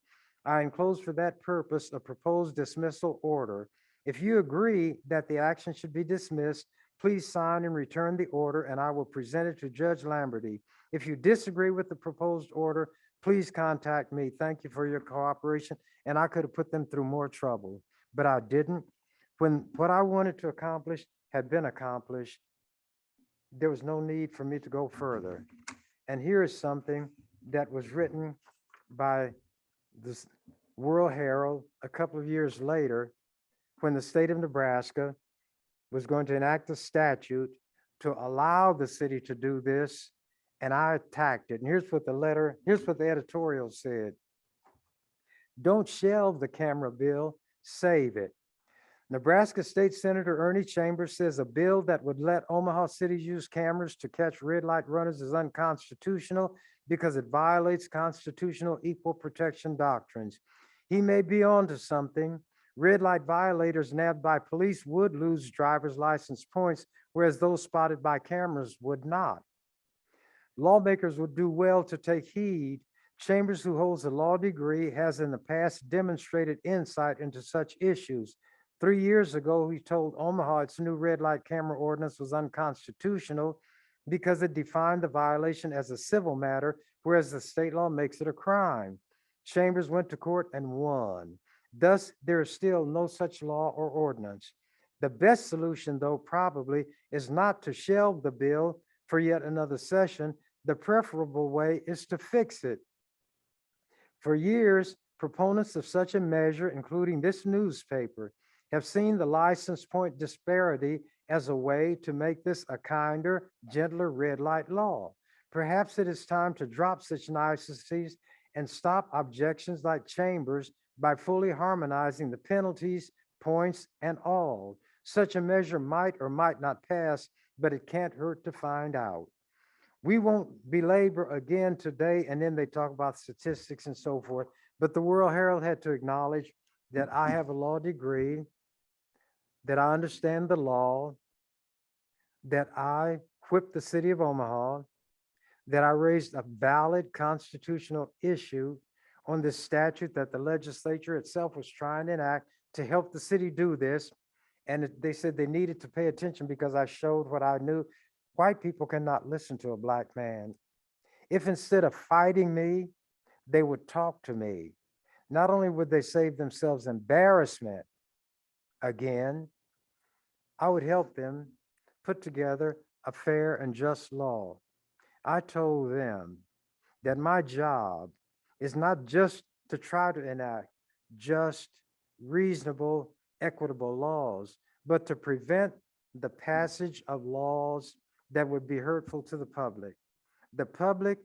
I enclose for that purpose a proposed dismissal order. If you agree that the action should be dismissed, please sign and return the order, and I will present it to Judge Lamberty. If you disagree with the proposed order, please contact me. Thank you for your cooperation, and I could have put them through more trouble, but I didn't. When what I wanted to accomplish had been accomplished, there was no need for me to go further. And here is something that was written by the World Herald a couple of years later when the state of Nebraska was going to enact a statute to allow the city to do this, and I attacked it. And here's what the editorial said. Don't shelve the camera bill, save it. Nebraska State Senator Ernie Chambers says a bill that would let Omaha cities use cameras to catch red light runners is unconstitutional because it violates constitutional equal protection doctrines. He may be onto something. Red light violators nabbed by police would lose driver's license points, whereas those spotted by cameras would not. Lawmakers would do well to take heed. Chambers, who holds a law degree, has in the past demonstrated insight into such issues. 3 years ago, he told Omaha its new red light camera ordinance was unconstitutional because it defined the violation as a civil matter, whereas the state law makes it a crime. Chambers went to court and won. Thus, there is still no such law or ordinance. The best solution, though, probably is not to shelve the bill for yet another session. The preferable way is to fix it. For years, proponents of such a measure, including this newspaper, have seen the license point disparity as a way to make this a kinder, gentler red light law. Perhaps it is time to drop such niceties and stop objections like Chambers by fully harmonizing the penalties, points, and all. Such a measure might or might not pass, but it can't hurt to find out. We won't belabor again today, and then they talk about statistics and so forth, but the World Herald had to acknowledge that I have a law degree, that I understand the law, that I whipped the city of Omaha, that I raised a valid constitutional issue on this statute that the legislature itself was trying to enact to help the city do this. And they said they needed to pay attention because I showed what I knew. White people cannot listen to a black man. If instead of fighting me, they would talk to me, not only would they save themselves embarrassment again, I would help them put together a fair and just law. I told them that my job is not just to try to enact just, reasonable, equitable laws, but to prevent the passage of laws that would be hurtful to the public. The public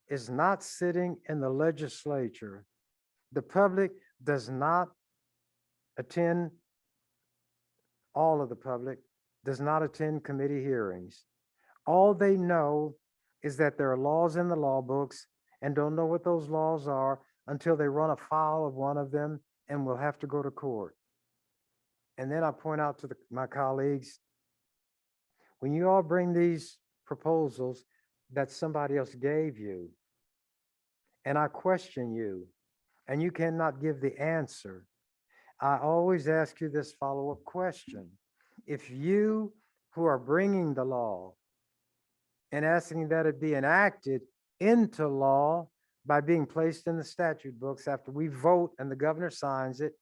is not sitting in the legislature. The public does not attend, all of the public does not attend committee hearings. All they know is that there are laws in the law books and don't know what those laws are until they run afoul of one of them and will have to go to court. And then I point out to my colleagues, when you all bring these proposals that somebody else gave you, and I question you, and you cannot give the answer, I always ask you this follow-up question. If you who are bringing the law and asking that it be enacted into law by being placed in the statute books after we vote and the governor signs it,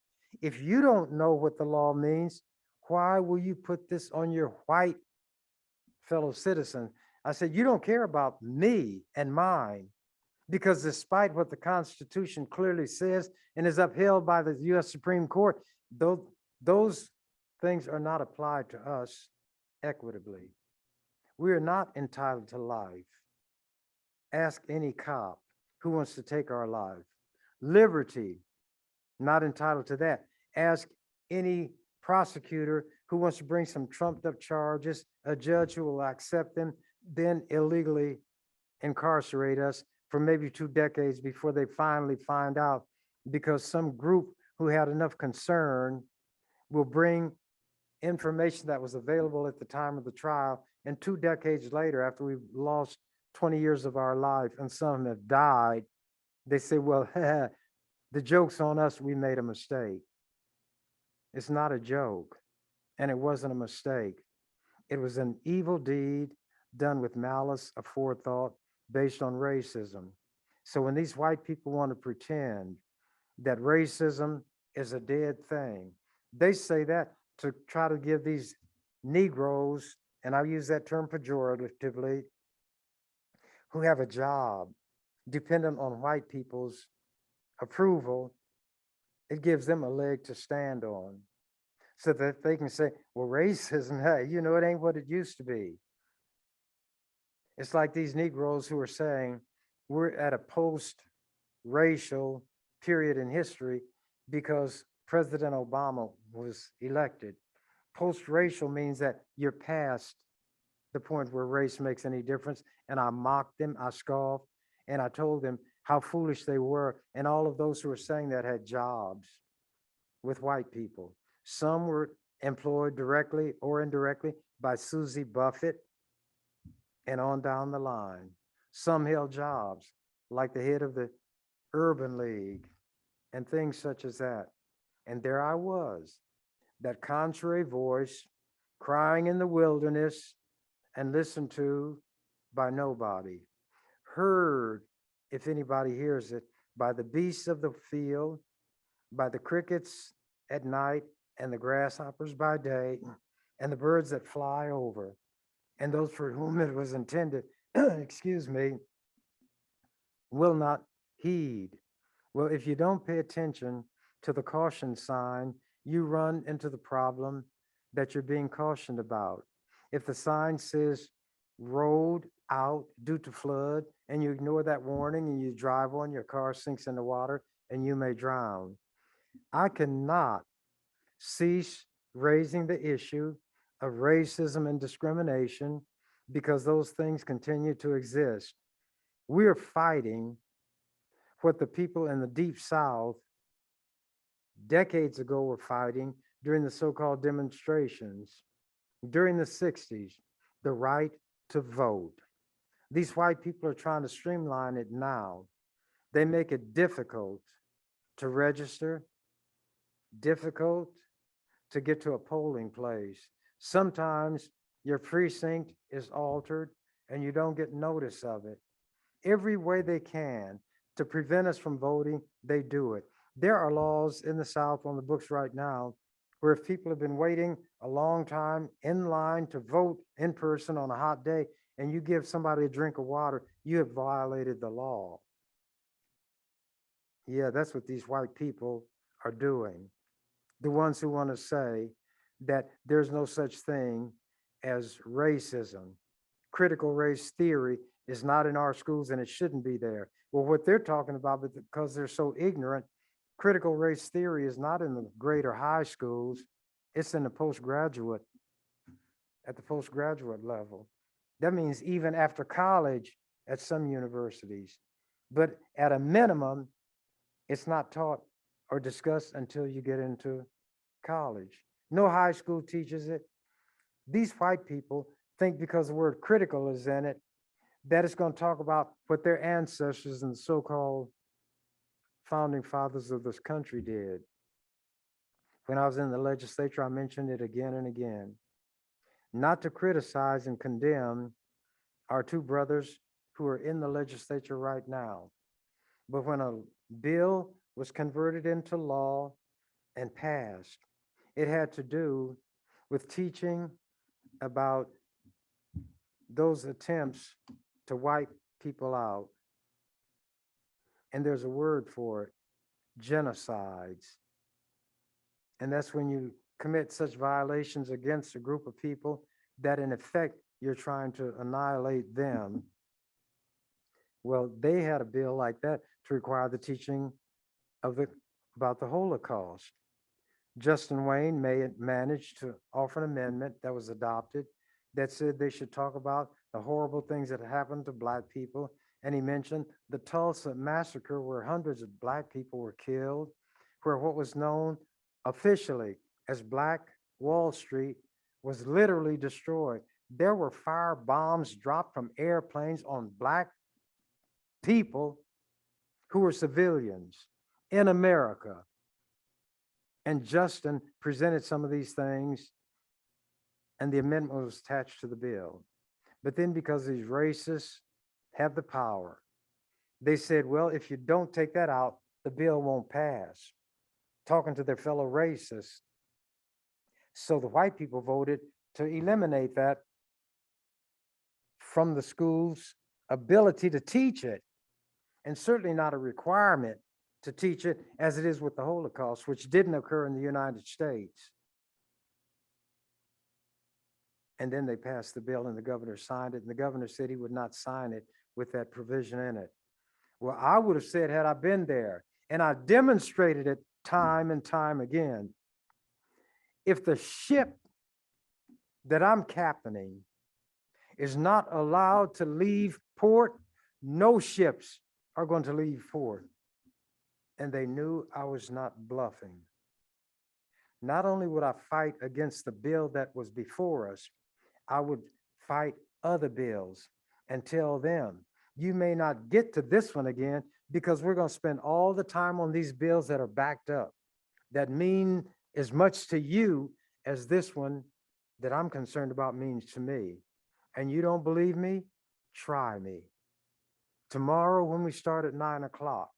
if you don't know what the law means, why will you put this on your white fellow citizen? I said, you don't care about me and mine, because despite what the Constitution clearly says and is upheld by the U.S. Supreme Court, those things are not applied to us equitably. We are not entitled to life. Ask any cop who wants to take our life. Liberty, not entitled to that. Ask any prosecutor who wants to bring some trumped up charges, a judge who will accept them, then illegally incarcerate us for maybe 2 decades before they finally find out, because some group who had enough concern will bring information that was available at the time of the trial, and 2 decades later, after we've lost 20 years of our life and some have died, they say, well, the joke's on us, we made a mistake. It's not a joke, and it wasn't a mistake. It was an evil deed done with malice aforethought based on racism. So when these white people want to pretend that racism is a dead thing, they say that to try to give these Negroes, and I use that term pejoratively, who have a job dependent on white people's approval, it gives them a leg to stand on so that they can say, well, racism, hey, you know, it ain't what it used to be. It's like these Negroes who are saying we're at a post-racial period in history because President Obama was elected. Post-racial means that you're past the point where race makes any difference. And I mocked them, I scoffed, and I told them how foolish they were. And all of those who were saying that had jobs with white people. Some were employed directly or indirectly by Susie Buffett and on down the line. Some held jobs like the head of the Urban League and things such as that. And there I was, that contrary voice crying in the wilderness and listened to by nobody, heard, if anybody hears it, by the beasts of the field, by the crickets at night, and the grasshoppers by day, and the birds that fly over, and those for whom it was intended, excuse me, will not heed. Well, if you don't pay attention to the caution sign, you run into the problem that you're being cautioned about. If the sign says road out due to flood, and you ignore that warning and you drive on, your car sinks in the water and you may drown. I cannot cease raising the issue of racism and discrimination because those things continue to exist. We are fighting what the people in the Deep South decades ago were fighting during the so-called demonstrations during the 60s, the right to vote. These white people are trying to streamline it now. They make it difficult to register, difficult to get to a polling place. Sometimes your precinct is altered and you don't get notice of it. Every way they can to prevent us from voting, they do it. There are laws in the South on the books right now where if people have been waiting a long time in line to vote in person on a hot day and you give somebody a drink of water, you have violated the law. Yeah, that's what these white people are doing. The ones who want to say that there's no such thing as racism. Critical race theory is not in our schools and it shouldn't be there. Well, what they're talking about, because they're so ignorant, critical race theory is not in the grade or high schools. It's in the postgraduate, at the postgraduate level. That means even after college at some universities. But at a minimum, it's not taught or discussed until you get into college. No high school teaches it. These white people think because the word critical is in it, that it's going to talk about what their ancestors and the so-called founding fathers of this country did. When I was in the legislature, I mentioned it again and again. Not to criticize and condemn our two brothers who are in the legislature right now. But when a bill was converted into law and passed, it had to do with teaching about those attempts to wipe people out. And there's a word for it, genocides. And that's when you commit such violations against a group of people that in effect you're trying to annihilate them. Well, they had a bill like that to require the teaching about the Holocaust. Justin Wayne managed to offer an amendment that was adopted that said they should talk about the horrible things that happened to Black people. And he mentioned the Tulsa massacre, where hundreds of Black people were killed, where what was known officially as Black Wall Street was literally destroyed. There were fire bombs dropped from airplanes on Black people who were civilians in America. And Justin presented some of these things, and the amendment was attached to the bill. But then, because these racists have the power, they said, well, if you don't take that out, the bill won't pass, talking to their fellow racists. So the white people voted to eliminate that from the school's ability to teach it, and certainly not a requirement to teach it as it is with the Holocaust, which didn't occur in the United States. And then they passed the bill and the governor signed it, and the governor said he would not sign it with that provision in it. Well, I would have said, had I been there, and I demonstrated it time and time again, if the ship that I'm captaining is not allowed to leave port, no ships are going to leave port. And they knew I was not bluffing. Not only would I fight against the bill that was before us, I would fight other bills and tell them, you may not get to this one again because we're going to spend all the time on these bills that are backed up, that mean as much to you as this one that I'm concerned about means to me. And you don't believe me? Try me. Tomorrow when we start at 9 o'clock,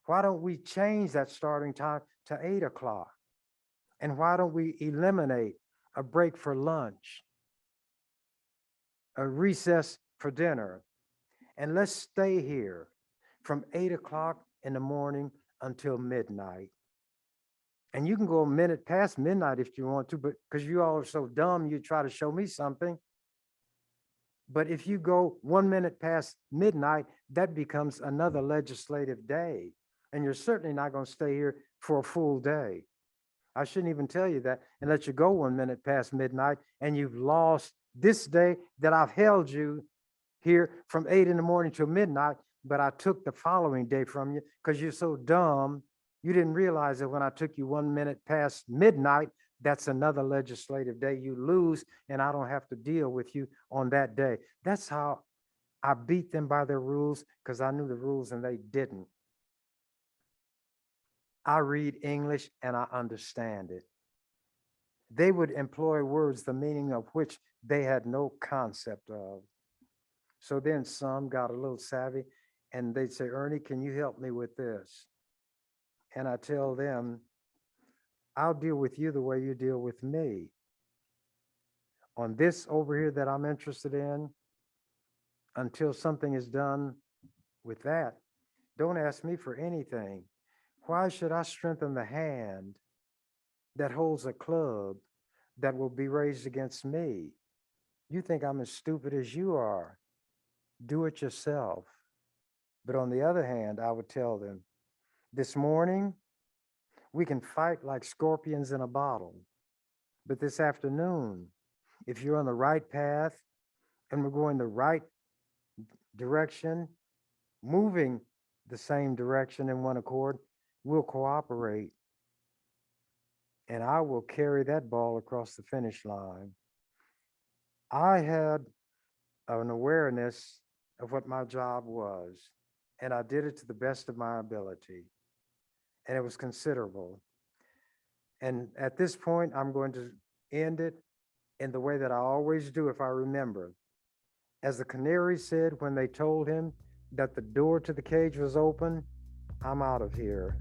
why don't we change that starting time to 8 o'clock? And why don't we eliminate a break for lunch, a recess for dinner? And let's stay here from 8 o'clock in the morning until midnight. And you can go a minute past midnight if you want to, but because you all are so dumb, you try to show me something. But if you go 1 minute past midnight, that becomes another legislative day. And you're certainly not going to stay here for a full day. I shouldn't even tell you that and let you go 1 minute past midnight, and you've lost this day that I've held you here from 8 in the morning till midnight, but I took the following day from you because you're so dumb. You didn't realize that when I took you 1 minute past midnight, that's another legislative day you lose, and I don't have to deal with you on that day. That's how I beat them by their rules, because I knew the rules and they didn't. I read English and I understand it. They would employ words, the meaning of which they had no concept of. So then some got a little savvy and they'd say, Ernie, can you help me with this? And I tell them, I'll deal with you the way you deal with me. On this over here that I'm interested in, until something is done with that, don't ask me for anything. Why should I strengthen the hand that holds a club that will be raised against me? You think I'm as stupid as you are. Do it yourself. But on the other hand, I would tell them, this morning, we can fight like scorpions in a bottle. But this afternoon, if you're on the right path and we're going the right direction, moving the same direction in one accord, we'll cooperate. And I will carry that ball across the finish line. I had an awareness of what my job was, and I did it to the best of my ability. And it was considerable. And at this point, I'm going to end it in the way that I always do if I remember. As the canary said when they told him that the door to the cage was open, I'm out of here.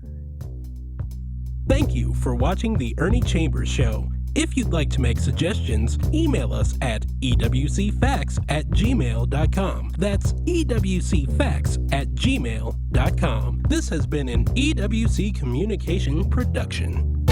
Thank you for watching the Ernie Chambers Show. If you'd like to make suggestions, email us at ewcfacts@gmail.com. That's ewcfacts@gmail.com. This has been an EWC Communication production.